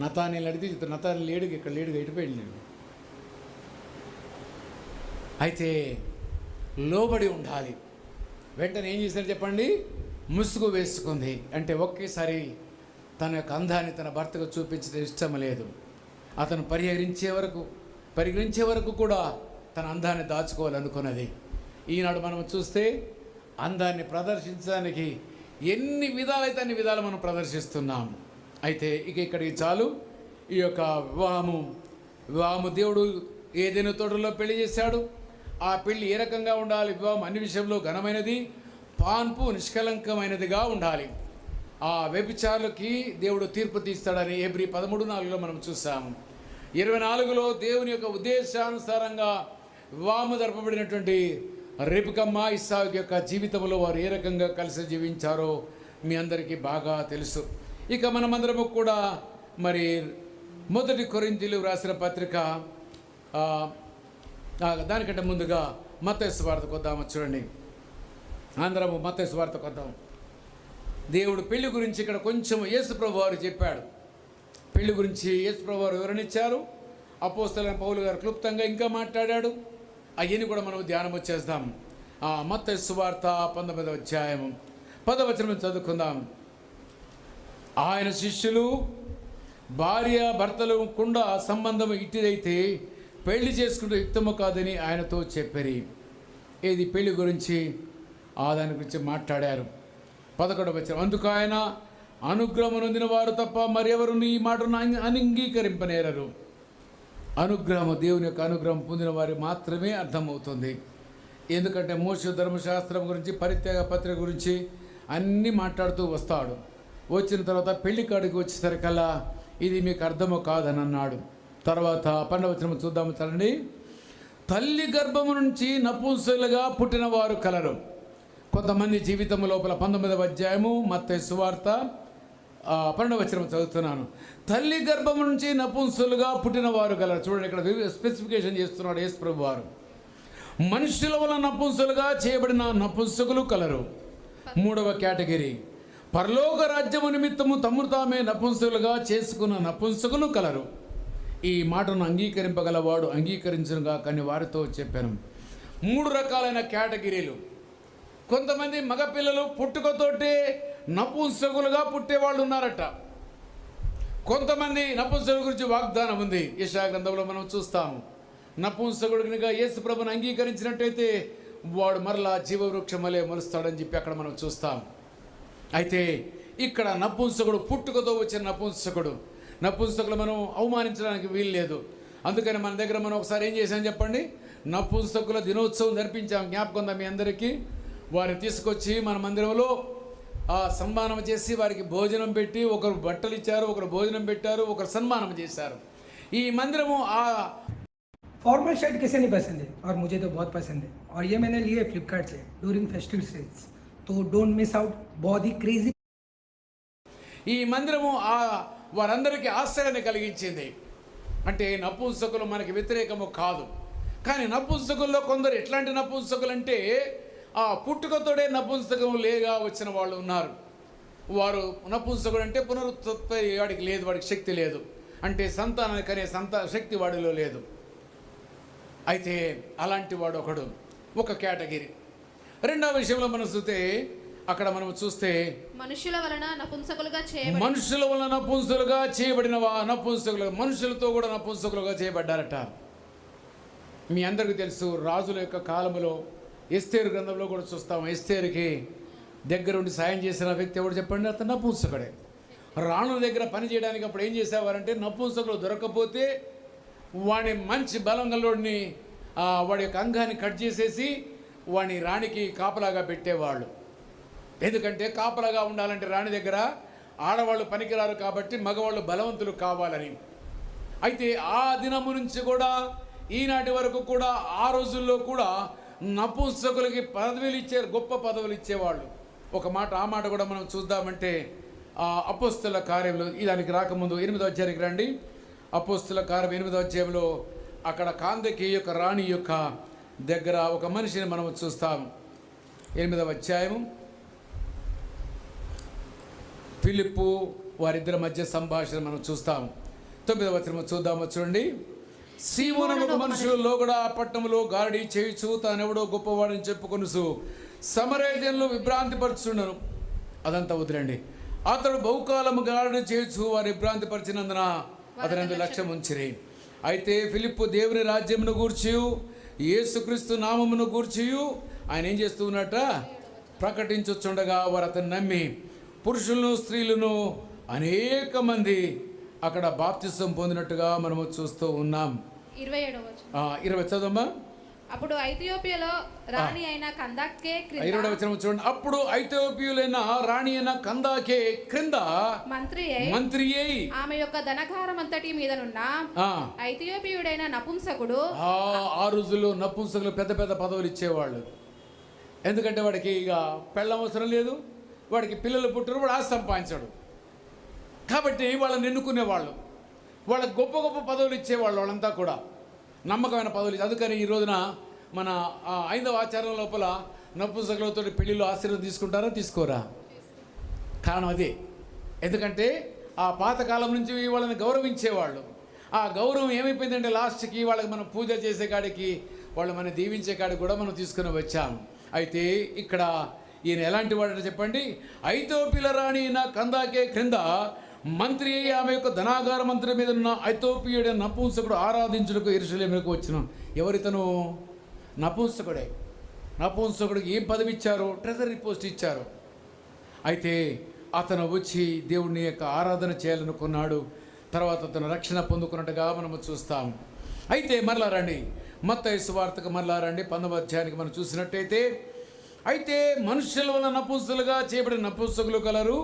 నతానీలు అడిగితే నతాని లేడుగా, ఇక్కడ లేడుగా, ఇటుపోయింది. అయితే లోబడి ఉండాలి. వెంటనే ఏం చేశారు చెప్పండి, ముసుగు వేసుకుంది. అంటే ఒకేసారి తన యొక్క అందాన్ని తన భర్తకు చూపించడం ఇష్టం లేదు. అతను పరిహరించే వరకు కూడా తన అందాన్ని దాచుకోవాలనుకున్నది. ఈనాడు మనం చూస్తే అందాన్ని ప్రదర్శించడానికి ఎన్ని విధాలైతే అన్ని విధాలు మనం ప్రదర్శిస్తున్నాం. అయితే ఇక్కడికి చాలు. ఈ యొక్క వివాహము దేవుడు ఏదైనా తోటలో పెళ్లి చేశాడు. ఆ పెళ్లి ఏ రకంగా ఉండాలి? వివాహం అన్ని విషయంలో ఘనమైనది, పాన్పు నిష్కలంకమైనదిగా ఉండాలి. ఆ వ్యభిచారులకి దేవుడు తీర్పు తీస్తాడని హెబ్రీ 13:4లో మనం చూసాము. 24లో దేవుని యొక్క ఉద్దేశానుసారంగా వివాహము జరపబడినటువంటి రిబ్కమ్మ ఇస్సాకు యొక్క జీవితంలో వారు ఏ రకంగా కలిసి జీవించారో మీ అందరికీ బాగా తెలుసు. ఇక మనమందరము కూడా మరి 1 కొరింథీయులు రాసిన పత్రిక దానికంటే ముందుగా మత్తయి సువార్తకు వద్దాము. చూడండి, అందరము మత్తయి సువార్తకు వద్దాం. దేవుడు పెళ్లి గురించి ఇక్కడ కొంచెం యేసుప్రభు వారు చెప్పాడు. పెళ్లి గురించి యేసుప్రభు వారు వివరణ ఇచ్చారు. అపోస్తలుడైన పౌలు గారు క్లుప్తంగా ఇంకా మాట్లాడాడు. అవన్నీ కూడా మనం ధ్యానం చేద్దాం. మత్తయి సువార్త 19వ అధ్యాయం 10వ వచనం చదువుకుందాం. ఆయన శిష్యులు భార్య భర్తలు కుండా సంబంధం ఇట్టిదైతే పెళ్లి చేసుకుంటే యుక్తము కాదని ఆయనతో చెప్పారు. ఏది పెళ్లి గురించి దాని గురించి మాట్లాడారు. 11వ వచనం, అందుకు ఆయన అనుగ్రహం నొందిన వారు తప్ప మరెవరు ఈ మాటను అంగీకరింపనేరరు. అనుగ్రహము, దేవుని యొక్క అనుగ్రహం పొందిన వారి మాత్రమే అర్థమవుతుంది. ఎందుకంటే మోషే ధర్మశాస్త్రం గురించి, పరిత్యాగ పత్రిక గురించి అన్నీ మాట్లాడుతూ వస్తాడు. వచ్చిన తర్వాత పెళ్లి కాడికి వచ్చేసరికల్లా ఇది మీకు అర్థము కాదని అన్నాడు. తర్వాత 12వ వచనం చూద్దాము చలండి. తల్లి గర్భము నుంచి నపుంసకులుగా పుట్టిన వారు కలరు. కొంతమంది జీవితం లోపల 19వ అధ్యాయము మత్తయి సువార్త 12వ వచనం చదువుతున్నాను. తల్లి గర్భము నుంచి నపుంసకులుగా పుట్టిన వారు కలరు. చూడండి, ఇక్కడ స్పెసిఫికేషన్ చేస్తున్నాడు యేసు ప్రభు వారు. మనుషుల వల్ల నపుంసకులుగా చేయబడిన నపుంసకులు కలరు. 3వ కేటగిరీ, పరలోక రాజ్యము నిమిత్తము తమ్మును తామే నపుంసకులుగా చేసుకున్న నపుంసకులు కలరు. ఈ మాటను అంగీకరింపగలవాడు అంగీకరించునుగా కానీ వారితో చెప్పాను. 3 రకాలైన కేటగిరీలు. కొంతమంది మగపిల్లలు పుట్టుకతోటే నపుంసకులుగా పుట్టేవాళ్ళు ఉన్నారట. కొంతమంది నపుంసకుల గురించి వాగ్దానం ఉంది, యెషయా గ్రంథంలో మనం చూస్తాము. నపుంసకుడిగా యేసు ప్రభుని అంగీకరించినట్టయితే వాడు మరలా జీవవృక్షం వలె మొలుస్తాడని చెప్పి అక్కడ మనం చూస్తాం. అయితే ఇక్కడ నపుంసకుడు, పుట్టుకతో వచ్చిన నపుంసకులు మనం అవమానించడానికి వీలు లేదు. అందుకని మన దగ్గర మనం ఒకసారి ఏం చేశాం చెప్పండి, నపుంసకుల దినోత్సవం జరిపించాం. జ్ఞాపకం ఉందా మీ అందరికీ? వారిని తీసుకొచ్చి మన మందిరంలో సన్మానం చేసి వారికి భోజనం పెట్టి, ఒకరు బట్టలు ఇచ్చారు, ఒకరు భోజనం పెట్టారు, ఒకరు సన్మానం చేశారు. ఈ మందిరము फॉर्मल शर्ट किसे नहीं पसंद है, और मुझे तो बहुत पसंद है, और ये मैंने लिए फ्लिपकार्ट से ड्यूरिंग फेस्टिवल सेल्स, तो डोंट मिस आउट. बहुत ही क्रेजी. ఈ మందిరము వారందరికీ ఆశ్చర్యాన్ని కలిగించింది. అంటే నపుంసకులు మనకి వ్యతిరేకము కాదు, కానీ నపుంసకుల్లో కొందరు ఎట్లాంటి నపుంసకులు అంటే పుట్టుకతోడే నపుంసకం లేగా వచ్చిన వాళ్ళు ఉన్నారు. వారు నపుంసకుడు అంటే పునరుత్పత్తి వాడికి లేదు, వాడికి శక్తి లేదు, అంటే సంతానాన్ని కనే శక్తి వాడిలో లేదు. అయితే అలాంటి వాడు ఒక కేటగిరీ. రెండవ విషయంలో మనం చూస్తే అక్కడ మనం చూస్తే మనుషుల వలన నపుంసకులుగా చేయబడిన నపుంసకులు, మనుషులతో కూడా నపుంసకులుగా చేయబడ్డారట. మీ అందరికీ తెలుసు, రాజుల యొక్క కాలంలో ఎస్తేరు గ్రంథంలో కూడా చూస్తాం. ఎస్తేరుకి దగ్గరుండి సాయం చేసిన వ్యక్తి ఎవరు చెప్పండి? అతను నపుంసకుడే. రాణుల దగ్గర పని చేయడానికి అప్పుడు ఏం చేసేవారంటే, నపుంసకులు దొరకకపోతే వాడి మంచి బలం గల్లోడిని వాడి యొక్క అంగాన్ని కట్ చేసేసి వాడిని రాణికి కాపలాగా పెట్టేవాళ్ళు. ఎందుకంటే కాపలాగా ఉండాలంటే రాణి దగ్గర ఆడవాళ్ళు పనికిరారు కాబట్టి మగవాళ్ళు బలవంతులు కావాలని. అయితే ఆ దినము నుంచి కూడా ఈనాటి వరకు కూడా ఆ రోజుల్లో కూడా నపుంసకులకి పదవులు ఇచ్చారు, గొప్ప పదవులు ఇచ్చేవాళ్ళు. ఆ మాట కూడా మనం చూద్దామంటే అపోస్తల కార్యంలో, దానికి రాకముందు 8వ అధ్యాయానికి రండి. అపోస్తల కార్యం 8వ అధ్యాయంలో అక్కడ కాందకి యొక్క రాణి యొక్క దగ్గర ఒక మనిషిని మనం చూస్తాం. 8వ అధ్యాయం, ఫిలిప్పు వారిద్దరి మధ్య సంభాషణ మనం చూస్తాం. 9వ వచనం చూద్దాము, చూడండి. సీమోను మనుషులు లోగడ ఆ పట్టణంలో గారడీ చేయుచు తానెవడో గొప్పవాడని చెప్పుకొనుసు సమరయ జనులు విభ్రాంతిపరుచుండను. అదంతా వదిలేండి. అతడు బహుకాలము గారడీ చేయుచు వారు విభ్రాంతిపరిచినందున అతని లక్ష్యం ఉంచిరి. అయితే ఫిలిప్పు దేవుని రాజ్యమును గూర్చి, యేసుక్రీస్తు నామమును గూర్చి ఆయన ఏం చేస్తూ ఉన్నట్ట ప్రకటించుచుండగా వారు అతను నమ్మి పురుషులను స్త్రీలను అనేక మంది అక్కడ బాప్తిసం పొందినట్టుగా మనము చూస్తూ ఉన్నాం. 20 చదవమ్మా. అప్పుడు ఐథియోపియాలో రాణి అయిన కందాకే 20వ వచనం చూడండి. అప్పుడు ఐథియోపియులైన రాణి అయిన కందాకే క్రింద మంత్రి అయి ఆమె యొక్క ధనకారం అంతటి మీదనున్న ఐథియోపియుడైన నపుంసకుడు. ఆ రోజుల్లో నపుంసకులు పెద్ద పెద్ద పదవులు ఇచ్చేవాళ్ళు. ఎందుకంటే వాడికి ఇక పెళ్ళం అవసరం లేదు, వాడికి పిల్లలు పుట్టరు, వాడు ఆస్తి సంపాదించాడు కాబట్టి వాళ్ళని ఎన్నుకునేవాళ్ళు. వాళ్ళకి గొప్ప గొప్ప పదవులు ఇచ్చేవాళ్ళు. వాళ్ళంతా కూడా నమ్మకమైన పదవులు. అందుకని ఈ రోజున మన 5వ ఆచారం లోపల నపుంసకులతో పెళ్లిలో ఆశీర్వాదం తీసుకుంటారా, తీసుకోరా? కారణం అదే. ఎందుకంటే ఆ పాతకాలం నుంచి వాళ్ళని గౌరవించేవాళ్ళు. ఆ గౌరవం ఏమైపోయిందంటే లాస్ట్కి వాళ్ళకి మనం పూజ చేసే కాడికి వాళ్ళు మనం దీవించే కాడికి కూడా మనం తీసుకుని వచ్చాం. అయితే ఇక్కడ ఈయన ఎలాంటి వాడని చెప్పండి. ఐతోపిల రాణి నా కందాకే క్రింద మంత్రి ఆమె యొక్క ధనాగార మంత్రి మీద ఉన్న ఐతోపియుడైన నపుంసకుడు ఆరాధించుటకు యెరూషలేముకు వచ్చిన. ఎవరితను? నపుంసకుడే. నపుంసకుడికి ఏం పదవి ఇచ్చారు? ట్రెజరీ పోస్ట్ ఇచ్చారు. అయితే అతను వచ్చి దేవుని యొక్క ఆరాధన చేయాలనుకున్నాడు. తర్వాత అతను రక్షణ పొందుకున్నట్టుగా మనము చూస్తాం. అయితే మరలా రండి మత్తయి సువార్తకు మరలా రండి 19వ అధ్యాయానికి మనం చూసినట్టయితే, అయితే మనుష్యుల వల్ల నపుంసకులుగా చేయబడిన నపుంసకులు కలరు,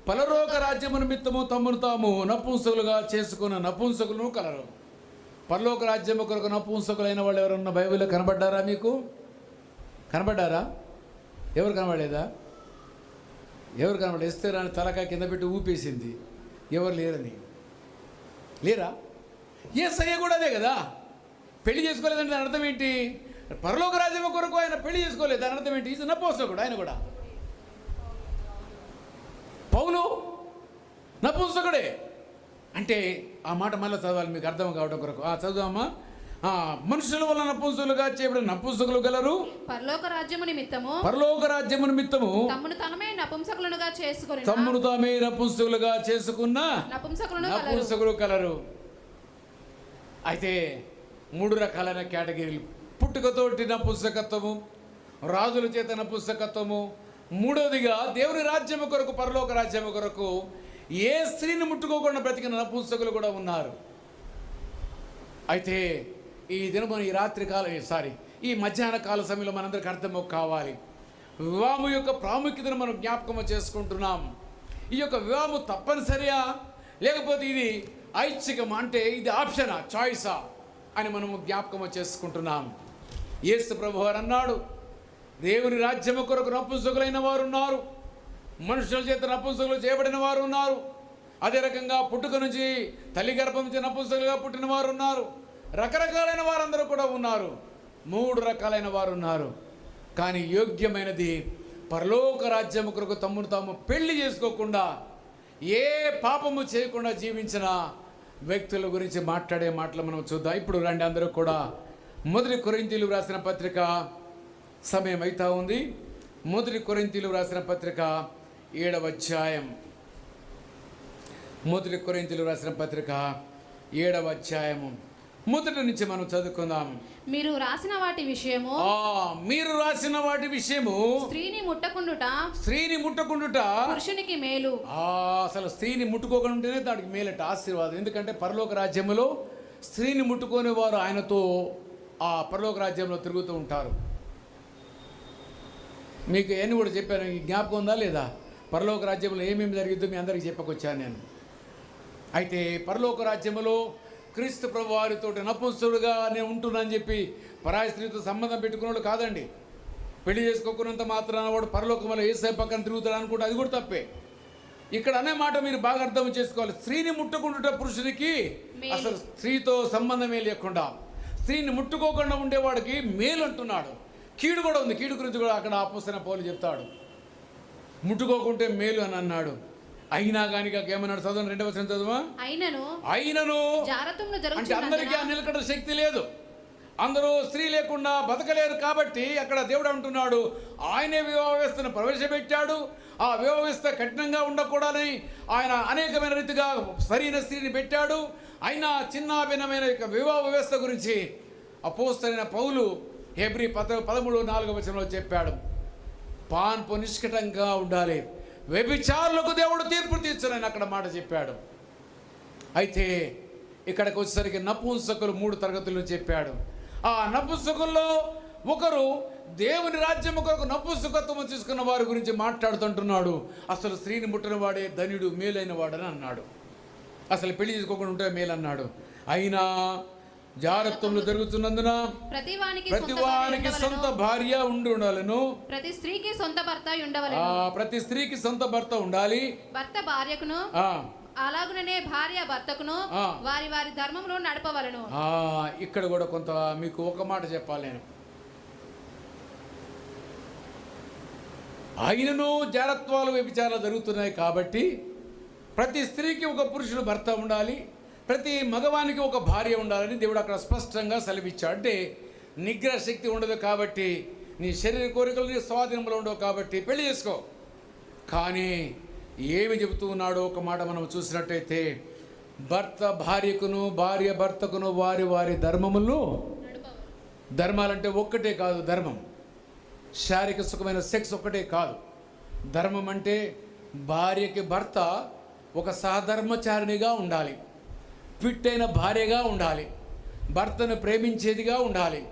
పరలోక రాజ్యము నిమిత్తము తమ్మును తాము నపుంసకులుగా చేసుకున్న నపుంసకులను కలరు. పరలోక రాజ్యము కొరకు నపుంసకులైన వాళ్ళు ఎవరన్నా బైబిల్లో కనబడ్డారా? మీకు కనబడ్డారా? ఎవరు కనబడలేదా? ఎవరు కనబడలేదు? ఎస్తేరాని తలకాయ కింద పెట్టి ఊపేసింది. ఎవరు లేరని. లేరా? యేసయ్య కూడా అదే కదా. పెళ్లి చేసుకోలేదంటే దాని అర్థం ఏంటి? పరలోక రాజ్యం కొరకు ఆయన పెళ్లి చేసుకోలేదు, దాని అర్థం ఏంటి? ఈజ్ నపుంసకుడు ఆయన కూడా. పౌలు నపుంసకుడే అంటే ఆ మాట మళ్ళీ చదవాలి మీకు అర్థం కావడం కొరకు. చదువుదామా? మనుషుల వల్ల నపుంసకులుగా చేయబడిన నపుంసకులు గలరు, పరలోక రాజ్యము నిమిత్తము తమ్మును తామే నపుంసకులుగా చేసుకున్న నపుంసకులు కలరు. అయితే 3 రకాలైన కేటగిరీలు. పుట్టుకతోటి నపుంసకత్వము, రాజుల చేత నపుంసకత్వము, మూడవదిగా దేవుని రాజ్యము కొరకు పరలోక రాజ్యము కొరకు ఏ స్త్రీని ముట్టుకోకుండా బ్రతికిన నపుంసకులు కూడా ఉన్నారు. అయితే ఈ దినము ఈ రాత్రి ఈ మధ్యాహ్న కాల సమయంలో మనందరికీ అర్థం కావాలి. వివాహం యొక్క ప్రాముఖ్యతను మనం జ్ఞాపకం చేసుకుంటున్నాం. ఈ యొక్క వివాహము తప్పనిసరియా లేకపోతే ఇది ఐచ్ఛికం, అంటే ఇది ఆప్షనా, చాయిసా అని మనము జ్ఞాపకం చేసుకుంటున్నాం. యేసు ప్రభువారు అన్నాడు, దేవుని రాజ్యము కొరకు నపుంసకులైన వారు ఉన్నారు, మనుషుల చేత నపుంసకులు చేయబడిన వారు ఉన్నారు. అదే రకంగా పుట్టుక నుంచి తల్లి గర్భం నుంచి నపుంసకులుగా పుట్టిన వారు ఉన్నారు. రకరకాలైన వారందరూ కూడా ఉన్నారు. 3 రకాలైన వారు ఉన్నారు. కానీ యోగ్యమైనది పరలోక రాజ్యము కొరకు తమ్మును తాము పెళ్లి చేసుకోకుండా ఏ పాపము చేయకుండా జీవించిన వ్యక్తుల గురించి మాట్లాడే మాటలు మనం చూద్దాం. ఇప్పుడు రండి అందరూ కూడా 1 కొరింథీయులకు రాసిన పత్రిక, సమయం అవుతా ఉంది. 1 కొరింథీయులకు రాసిన పత్రిక 7వ అధ్యాయం. 1 కొరింథీయులకు రాసిన పత్రిక 7వ అధ్యాయము మొదటి నుంచి మనం చదువుకుందాం. మీరు రాసిన వాటి విషయము స్త్రీని ముట్టకుండుట పురుషునికి మేలు. అసలు స్త్రీని ముట్టుకోకుండా ఉంటేనే దానికి మేలట, ఆశీర్వాదం. ఎందుకంటే పరలోక రాజ్యములో స్త్రీని ముట్టుకునే వారు ఆయనతో ఆ పరలోక రాజ్యంలో తిరుగుతూ ఉంటారు. మీకు ఎన్ని కూడా చెప్పాను, ఈ జ్ఞాపకం ఉందా లేదా? పరలోక రాజ్యంలో ఏమేమి జరిగిద్దో మీ అందరికీ చెప్పకొచ్చాను నేను. అయితే పరలోక రాజ్యములో క్రీస్తు ప్రభు వారితో నపుంసకుడుగా నేను ఉంటున్నానని చెప్పి పరాయి స్త్రీతో సంబంధం పెట్టుకున్నాడు కాదండి. పెళ్లి చేసుకోకున్నంత మాత్రాన వాడు పరలోకంలో యేసయ్య పక్కన తిరుగుతాడు అనుకుంటే అది కూడా తప్పే. ఇక్కడ అనే మాట మీరు బాగా అర్థం చేసుకోవాలి. స్త్రీని ముట్టుకుంటుట పురుషునికి అసలు స్త్రీతో సంబంధమే లేకుండా స్త్రీని ముట్టుకోకుండా ఉండేవాడికి మేలు అంటున్నాడు. కీడు కూడా ఉంది. కీడు గురించి కూడా అక్కడ అపోస్తలుడైన పౌలు చెప్తాడు. ముట్టుకోకుంటే మేలు అని అన్నాడు. అయినా కానీ ఏమన్నాడు? చదవండి, 2వ వచనం చదువా. అయినను అంటే అందరికీ ఆ నిలకడ శక్తి లేదు, అందరూ స్త్రీ లేకుండా బతకలేరు. కాబట్టి అక్కడ దేవుడు అంటున్నాడు, ఆయనే వివాహ వ్యవస్థను ప్రవేశపెట్టాడు. ఆ వివాహ వ్యవస్థ కఠినంగా ఉండకూడదని ఆయన అనేకమైన రీతిగా సరైన స్త్రీని పెట్టాడు. అయినా చిన్న భిన్నమైన వివాహ వ్యవస్థ గురించి అపోస్తలుడైన పౌలు హెబ్రీ 13:4వ వచనంలో చెప్పాడు. పాన్పు నిష్కటంగా ఉండాలి, వ్యభిచారులకు దేవుడు తీర్పు తీర్చనని అక్కడ మాట చెప్పాడు. అయితే ఇక్కడికి వచ్చేసరికి నపుంసకులు 3 తరగతులు చెప్పాడు. ఆ నపుంసకుల్లో ఒకరు దేవుని రాజ్యం కొరకు నపుంసకత్వం తీసుకున్న వారి గురించి మాట్లాడుతుంటున్నాడు. అసలు స్త్రీని ముట్టిన వాడే ధనుడు, మేలైన వాడని అన్నాడు. అసలు పెళ్లి చేసుకోకుండా ఉంటే మేలన్నాడు. అయినా జాగ్రత్తలు జరుగుతున్నందున ప్రతివానికి సొంత భార్య ఉండాలను, ప్రతి స్త్రీకి సొంత భర్త ఉండవలెను. ప్రతి స్త్రీకి సొంత భర్త ఉండాలి. భర్త భార్యకును అలాగుననే భార్య భర్తకును వారి వారి ధర్మంలో నడపవలను. ఇక్కడ కూడా కొంత మీకు ఒక మాట చెప్పాలి నేను. అయినను జారత్వాలు వ్యభిచారాలు జరుగుతున్నాయి కాబట్టి ప్రతి స్త్రీకి ఒక పురుషుడు భర్త ఉండాలి, ప్రతి మగవానికి ఒక భార్య ఉండాలని దేవుడు అక్కడ స్పష్టంగా సెలవిచ్చాడు. అంటే నిగ్రహ శక్తి ఉండదు కాబట్టి, నీ శరీర కోరికలు నీ స్వాధీనంలో ఉండవు కాబట్టి పెళ్లి చేసుకో. కానీ ఏమి చెబుతూ ఉన్నాడో ఒక మాట మనం చూసినట్టయితే, భర్త భార్యకును భార్య భర్తకును వారి వారి ధర్మములు, ధర్మాలంటే ఒక్కటే కాదు, ధర్మం శారీరక సుఖమైన సెక్స్ ఒక్కటే కాదు. ధర్మం అంటే భార్యకి భర్త ఒక సహధర్మచారిణిగా ఉండాలి, ఫిట్ అయిన భార్యగా ఉండాలి, భర్తను ప్రేమించేదిగా ఉండాలి,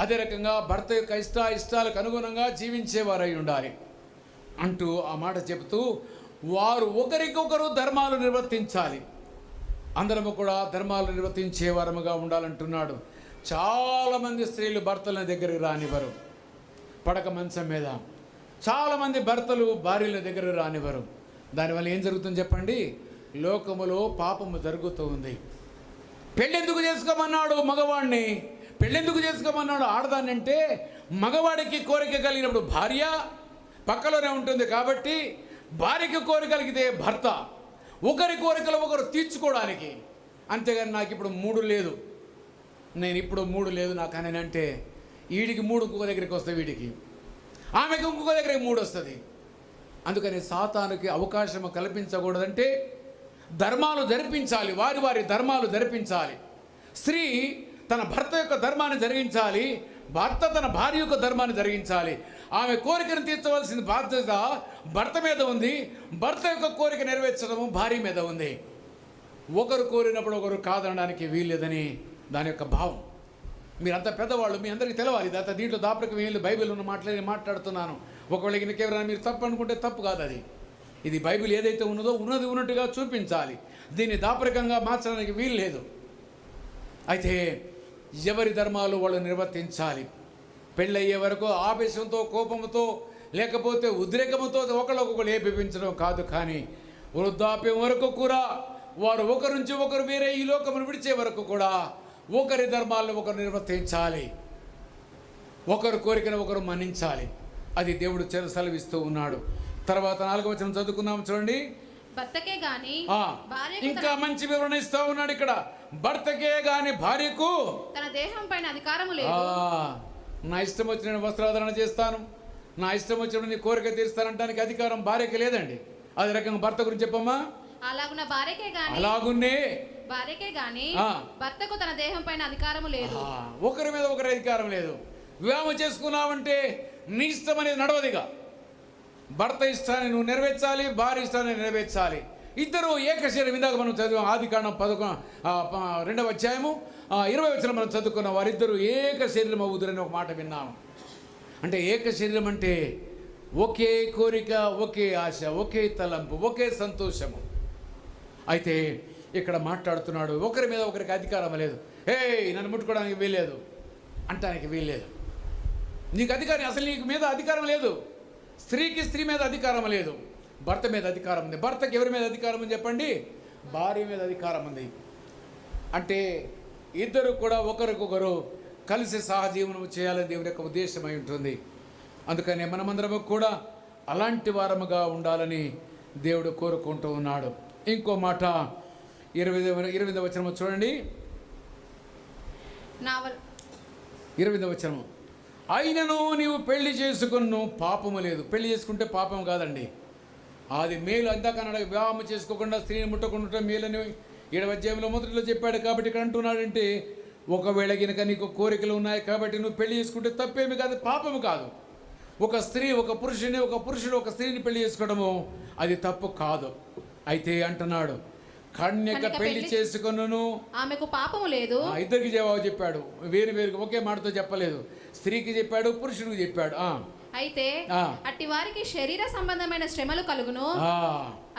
అదే రకంగా భర్త యొక్క ఇష్టాలకు అనుగుణంగా జీవించేవారై ఉండాలి అంటూ ఆ మాట చెబుతూ, వారు ఒకరికొకరు ధర్మాలు నిర్వర్తించాలి, అందరము కూడా ధర్మాలు నిర్వర్తించే వారముగా ఉండాలంటున్నాడు. చాలామంది స్త్రీలు భర్తల దగ్గరికి రానివ్వరు, పడక మంచం మీద చాలామంది భర్తలు భార్యల దగ్గరికి రానివ్వరు. దానివల్ల ఏం జరుగుతుంది చెప్పండి? లోకములో పాపము జరుగుతూ ఉంది. పెళ్ళెందుకు చేసుకోమన్నాడు మగవాడిని, పెళ్ళెందుకు చేసుకోమన్నాడు ఆడదాన్ని అంటే, మగవాడికి కోరిక కలిగినప్పుడు భార్య పక్కలోనే ఉంటుంది కాబట్టి, భార్యకి కోరిక కలిగితే భర్త, ఒకరి కోరికలు ఒకరు తీర్చుకోవడానికి. అంతేగాని నాకు ఇప్పుడు మూడు లేదు, నేను ఇప్పుడు మూడు లేదు నాకు అని అంటే, వీడికి మూడు ఇంకొక దగ్గరికి వస్తాయి, వీడికి ఆమెకి ఇంకొక దగ్గరికి మూడు వస్తుంది. అందుకని సాతానుకి అవకాశం కల్పించకూడదంటే ధర్మాలు జరిపించాలి, వారి వారి ధర్మాలు జరిపించాలి. స్త్రీ తన భర్త యొక్క ధర్మాన్ని జరిగించాలి, భర్త తన భార్య యొక్క ధర్మాన్ని జరిగించాలి. ఆమె కోరికను తీర్చవలసిన బాధ్యత భర్త మీద ఉంది, భర్త యొక్క కోరిక నెరవేర్చడము భార్య మీద ఉంది. ఒకరు కోరినప్పుడు ఒకరు కాదనడానికి వీల్లేదని దాని యొక్క భావం. మీరంతా పెద్దవాళ్ళు, మీ అందరికీ తెలవాలి. దీంట్లో దాపరికం వీళ్ళు బైబిల్ ఉన్న మాట్లాడుతున్నాను. ఒకవేళ ఇంకెవరైనా మీరు తప్పు అనుకుంటే తప్పు కాదు అది. ఇది బైబిల్ ఏదైతే ఉన్నదో ఉన్నది ఉన్నట్టుగా చూపించాలి, దీన్ని దాపరికంగా మార్చడానికి వీలు లేదు. అయితే ఎవరి ధర్మాలు వాళ్ళు నిర్వర్తించాలి. పెళ్ళయ్యే వరకు ఆవేశంతో, కోపంతో, లేకపోతే ఉద్రేకంతో ఒకళ్ళొకరు ఏపిపించడం కాదు, కానీ వృద్ధాప్యం వరకు కూడా వారు ఒకరి నుంచి ఒకరు వేరే ఈ లోకమును విడిచే వరకు కూడా ఒకరి ధర్మాలను ఒకరు నిర్వర్తించాలి, ఒకరు కోరికను ఒకరు మన్నించాలి. అది దేవుడు సెలవిస్తూ ఉన్నాడు. తర్వాత 4వ వచనం చదువుకుందాం చూడండి. భర్తకే గాని ఇంకా మంచి వివరణ ఇస్తా ఉన్నాడు ఇక్కడ. భర్తకే గాని భార్యకు తన దేహం పైన అధికారము లేదు. నా ఇష్టం వచ్చిన వస్త్రాధరణ చేస్తాను, నా ఇష్టం వచ్చిన నీ కోరిక తీరుస్తానంటానికి అధికారం భార్యకి లేదండి. అదే రకంగా భర్త గురించి చెప్పమ్మా. అలాగున్న భార్యకే గాని, అలాగున్నే భార్యకే గాని భర్తకు తన దేహం పైన అధికారము లేదు. ఒకరి మీద ఒకరి అధికారం లేదు. వివాహం చేసుకున్నావంటే నీ ఇష్టం అనేది నడవదిగా. భర్త ఇష్టాన్ని నువ్వు నెరవేర్చాలి, భార్య ఇష్టాన్ని నెరవేర్చాలి. ఇద్దరు ఏక శరీరం. ఇందాక మనం చదివాం ఆదికాండం 2వ అధ్యాయము 20వ వచనం మనం చదువుకున్న వారిద్దరూ ఏక శరీరం అవుదురని ఒక మాట విన్నాము. అంటే ఏక శరీరం అంటే ఒకే కోరిక, ఒకే ఆశ, ఒకే తలంపు, ఒకే సంతోషము. అయితే ఇక్కడ మాట్లాడుతున్నాడు, ఒకరి మీద ఒకరికి అధికారం లేదు. నన్ను ముట్టుకోవడానికి వీల్లేదు అంటానికి వీల్లేదు. నీకు అధికారం, అసలు నీకు మీద అధికారం లేదు. స్త్రీకి స్త్రీ మీద అధికారం లేదు, భర్త మీద అధికారం ఉంది. భర్తకి ఎవరి మీద అధికారం ఉంది చెప్పండి? భార్య మీద అధికారం ఉంది. అంటే ఇద్దరు కూడా ఒకరికొకరు కలిసి సహజీవనం చేయాలని దేవుని యొక్క ఉద్దేశమై ఉంటుంది. అందుకని మనమందరము కూడా అలాంటి వారముగా ఉండాలని దేవుడు కోరుకుంటూ ఉన్నాడు. ఇంకో మాట 28వ వచనం చూడండి. 28వ వచనం. అయినను నీవు పెళ్లి చేసుకున్న పాపము లేదు. పెళ్లి చేసుకుంటే పాపం కాదండి, అది మేలు. అందాకన్నాడు వివాహం చేసుకోకుండా స్త్రీని ముట్టకుండా మేలని 7వ అధ్యాయంలో మొదటిలో చెప్పాడు. కాబట్టి ఇక్కడ అంటున్నాడంటే, ఒకవేళ గినక నీకు కోరికలు ఉన్నాయి కాబట్టి నువ్వు పెళ్లి చేసుకుంటే తప్పేమి కాదు, పాపము కాదు. ఒక స్త్రీ ఒక పురుషుడు ఒక స్త్రీని పెళ్లి చేసుకోవడము అది తప్పు కాదు. అయితే అంటున్నాడు, కన్యక పెళ్లి చేసుకున్నను ఆమెకు పాపము లేదు. ఇద్దరికి జవాబు చెప్పాడు, వేరుగా ఒకే మాటతో చెప్పలేదు. స్త్రీకి చెప్పాడు, పురుషుడికి చెప్పాడు. అయితే అట్టి వారికి శరీర సంబంధమైన శ్రమలు కలుగును,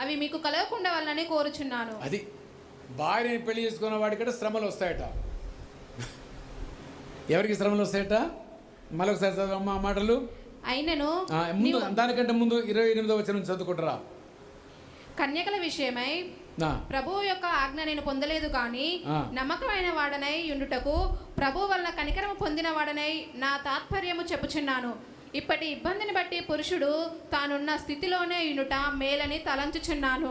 అవి మీకు కలగకుండా వల్లనే కోరుచున్నాను. అది భార్యని పెళ్లి చేసుకున్న వాడికట శ్రమలు వస్తాయట. ఎవరికి శ్రమలు వస్తాయట? మరొకసారి చదవమ్మా మాటలు. అయినను ముందు దానికంటే ముందు 28వ వచనం చదువుకుంటారా. కన్యకల విషయమై ప్రభువు యొక్క ఆజ్ఞ నేను పొందలేదు కానీ నమ్మకమైన వాడనై ఉండుటకు ప్రభు వలన కనికరము పొందిన వాడనై నా తాత్పర్యము చెప్పుచున్నాను. ఇప్పటి ఇబ్బందిని బట్టి పురుషుడు తానున్న స్థితిలోనే ఉండుట మేలని తలంచుచున్నాను.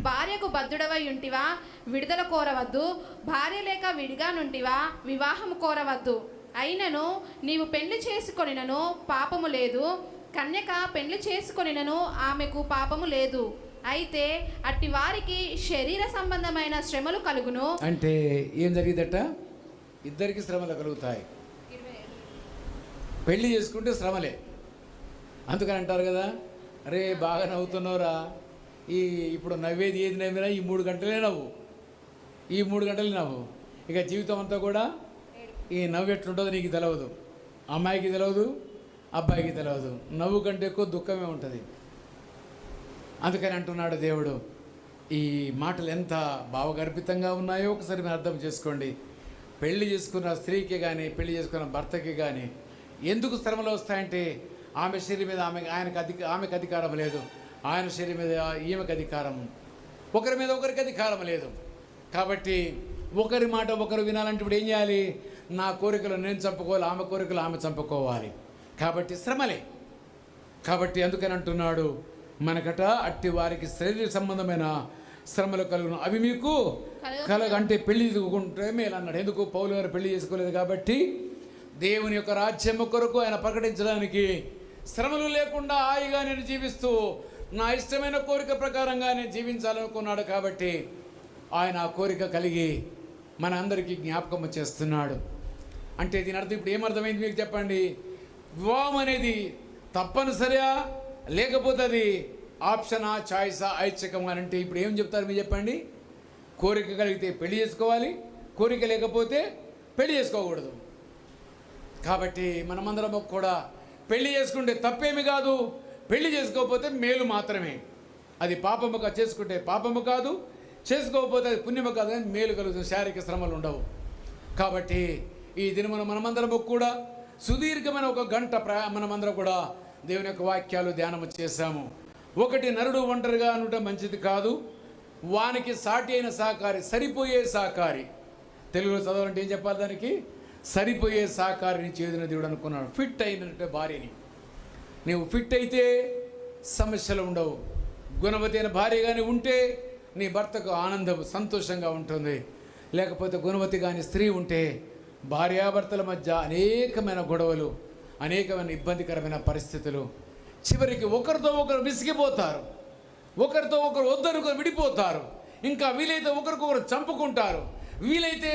భార్యకు బద్ధుడవై ఉంటివా, విడుదల కోరవద్దు. భార్య లేక విడిగా నుంటివా, వివాహము కోరవద్దు. అయినను నీవు పెళ్లి చేసుకొనినను పాపము లేదు, కన్యక పెళ్లి చేసుకొనినను ఆమెకు పాపము లేదు. అయితే అట్టి వారికి శరీర సంబంధమైన శ్రమలు కలుగును. అంటే ఏం జరిగిందట? ఇద్దరికి శ్రమలు కలుగుతాయి. పెళ్లి చేసుకుంటే శ్రమలే. అందుకని అంటారు కదా, అరే బాగా నవ్వుతున్నావురా, ఇప్పుడు నవ్వేది ఏది నవ్వినా ఈ 3 గంటలే నవ్వు, ఈ 3 గంటలే నవ్వు. ఇక జీవితం అంతా కూడా ఈ నవ్వు ఎట్లుంటుందో నీకు తెలియదు, అమ్మాయికి తెలియదు, అబ్బాయికి తెలియదు. నవ్వు కంటే ఎక్కువ దుఃఖమే ఉంటుంది. అందుకని అంటున్నాడు దేవుడు. ఈ మాటలు ఎంత భావగర్భితంగా ఉన్నాయో ఒకసారి మీరు అర్థం చేసుకోండి. పెళ్లి చేసుకున్న స్త్రీకి కానీ పెళ్లి చేసుకున్న భర్తకి కానీ ఎందుకు శ్రమలు వస్తాయంటే ఆమె శరీరం మీద ఆమెకు అధికారం లేదు, ఆయన శరీరం మీద ఈమెకు అధికారం, ఒకరి మీద ఒకరికి అధికారం లేదు. కాబట్టి ఒకరి మాట ఒకరు వినాలంటే ఇప్పుడు ఏం చేయాలి? నా కోరికలు నేను చంపుకోవాలి, ఆమె కోరికలు ఆమె చంపుకోవాలి. కాబట్టి శ్రమలే. కాబట్టి అందుకని అంటున్నాడు మనకట అట్టి వారికి శరీర సంబంధమైన శ్రమలు కలుగును, అవి మీకు అంటే పెళ్లి చేసుకుంటే మేలు అన్నాడు. ఎందుకు? పౌలు గారు పెళ్లి చేసుకోలేదు కాబట్టి దేవుని యొక్క రాజ్యం కొరకు ఆయన ప్రకటించడానికి శ్రమలు లేకుండా హాయిగా నేను జీవిస్తూ నా ఇష్టమైన కోరిక ప్రకారంగా నేను జీవించాలనుకున్నాడు. కాబట్టి ఆయన ఆ కోరిక కలిగి మన అందరికీ జ్ఞాపకం చేస్తున్నాడు. అంటే దీని అర్థం ఇప్పుడు ఏమర్థమైంది మీకు చెప్పండి? వివాహం అనేది తప్పనిసరియా లేకపోతే అది ఆప్షనా, చాయిసా, ఐచ్ఛికం అని అంటే ఇప్పుడు ఏం చెప్తారు మీరు చెప్పండి? కోరిక కలిగితే పెళ్లి చేసుకోవాలి, కోరిక లేకపోతే పెళ్లి చేసుకోకూడదు. కాబట్టి మనమందరం కూడా పెళ్లి చేసుకుంటే తప్పేమి కాదు, పెళ్లి చేసుకోకపోతే మేలు మాత్రమే. అది పాపముగా చేసుకుంటే పాపము కాదు, చేసుకోకపోతే అది పుణ్యము కాదు, కానీ మేలు కలుగుతుంది, శారీరక శ్రమలు ఉండవు. కాబట్టి ఈ దినమున మనమందరము కూడా సుదీర్ఘమైన 1 గంట మనమందరం కూడా దేవుని యొక్క వాక్యాలు ధ్యానము చేశాము. ఒకటి, నరుడు ఒంటరిగా ఉండటం మంచిది కాదు, వానికి సాటి అయిన సహకారి, సరిపోయే సహకారి. తెలుగులో చదవాలంటే ఏం చెప్పాలి? దానికి సరిపోయే సహకారిని చేదిన దేవుడు అనుకున్నాడు. ఫిట్ అయినట్టే భార్యని. నీవు ఫిట్ అయితే సమస్యలు ఉండవు. గుణవతి అయిన భార్యగానే ఉంటే నీ భర్తకు ఆనందం, సంతోషంగా ఉంటుంది. లేకపోతే గుణవతి కానీ స్త్రీ ఉంటే భార్యాభర్తల మధ్య అనేకమైన గొడవలు, అనేకమైన ఇబ్బందికరమైన పరిస్థితులు, చివరికి ఒకరితో ఒకరు విసిగిపోతారు, ఒకరితో ఒకరు వద్దనుకొని విడిపోతారు, ఇంకా వీలైతే ఒకరికొకరు చంపుకుంటారు. వీలైతే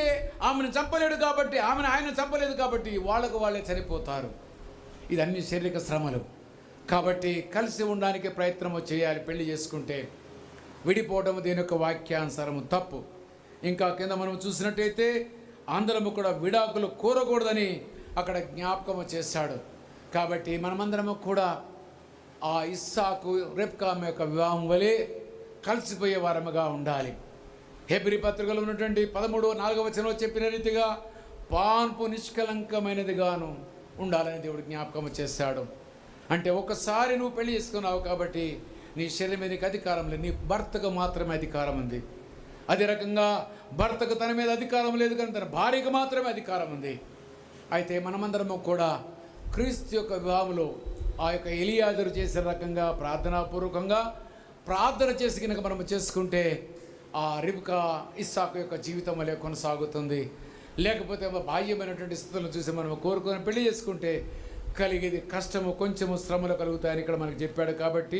ఆమెను చంపలేడు కాబట్టి, ఆమెను ఆయన చంపలేదు కాబట్టి వాళ్ళకు వాళ్ళే చనిపోతారు. ఇదన్నీ శారీరక శ్రమలు. కాబట్టి కలిసి ఉండడానికి ప్రయత్నము చేయాలి. పెళ్లి చేసుకుంటే విడిపోవడం దేని యొక్క వాక్యానుసారము తప్పు. ఇంకా కింద మనం చూసినట్టయితే అందరము కూడా విడాకులు కోరకూడదని అక్కడ జ్ఞాపకము చేశాడు. కాబట్టి మనమందరము కూడా ఆ ఇస్సాకు రెబ్కా యొక్క వివాహం వలె కలిసిపోయే వారముగా ఉండాలి. హెబ్రీ పత్రికలో ఉన్నటువంటి 13:4 వచనంలో చెప్పిన రీతిగా పాన్పు నిష్కలంకమైనదిగాను ఉండాలని దేవుడు జ్ఞాపకం చేశాడు. అంటే ఒకసారి నువ్వు పెళ్లి చేసుకున్నావు కాబట్టి నీ శరీరం మీద నీకు అధికారం లేదు, నీ భర్తకు మాత్రమే అధికారం ఉంది. అదే రకంగా భర్తకు తన మీద అధికారం లేదు కానీ తన భార్యకు మాత్రమే అధికారం ఉంది. అయితే మనమందరము కూడా క్రీస్తు యొక్క వివాహంలో ఆ యొక్క ఎలియాజరు చేసే రకంగా ప్రార్థనాపూర్వకంగా ప్రార్థన చేసి కనుక మనము చేసుకుంటే ఆ రిబ్కా ఇస్సాకు యొక్క జీవితం వలె కొనసాగుతుంది. లేకపోతే బాహ్యమైనటువంటి స్థితులను చూసి మనం కోరుకొని పెళ్లి చేసుకుంటే కలిగేది కష్టము, కొంచెము శ్రమలు కలుగుతాయని ఇక్కడ మనకు చెప్పాడు. కాబట్టి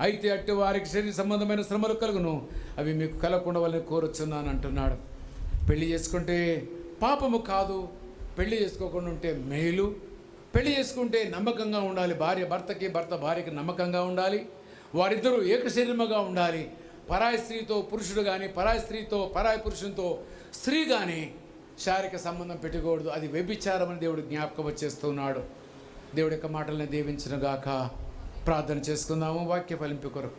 అయితే అట్టి వారికి శరీర సంబంధమైన శ్రమలు కలుగును, అవి మీకు కలగకుండా వాళ్ళని కోరుచున్నాను అంటున్నాడు. పెళ్లి చేసుకుంటే పాపము కాదు, పెళ్లి చేసుకోకుండా ఉంటే మేలు. పెళ్లి చేసుకుంటే నమ్మకంగా ఉండాలి. భార్య భర్తకి, భర్త భార్యకి నమ్మకంగా ఉండాలి. వారిద్దరూ ఏక శరీరముగా ఉండాలి. పరాయి స్త్రీతో పురుషుడు కానీ, పరాయి స్త్రీతో పరాయి పురుషునితో స్త్రీ కానీ శారీరక సంబంధం పెట్టుకోకూడదు. అది వ్యభిచారం అని దేవుడు జ్ఞాపకం చేస్తున్నాడు. దేవుడి యొక్క మాటలను దీవించును గాక. ప్రార్థన చేసుకుందాము వాక్య ఫలింపు కొరకు.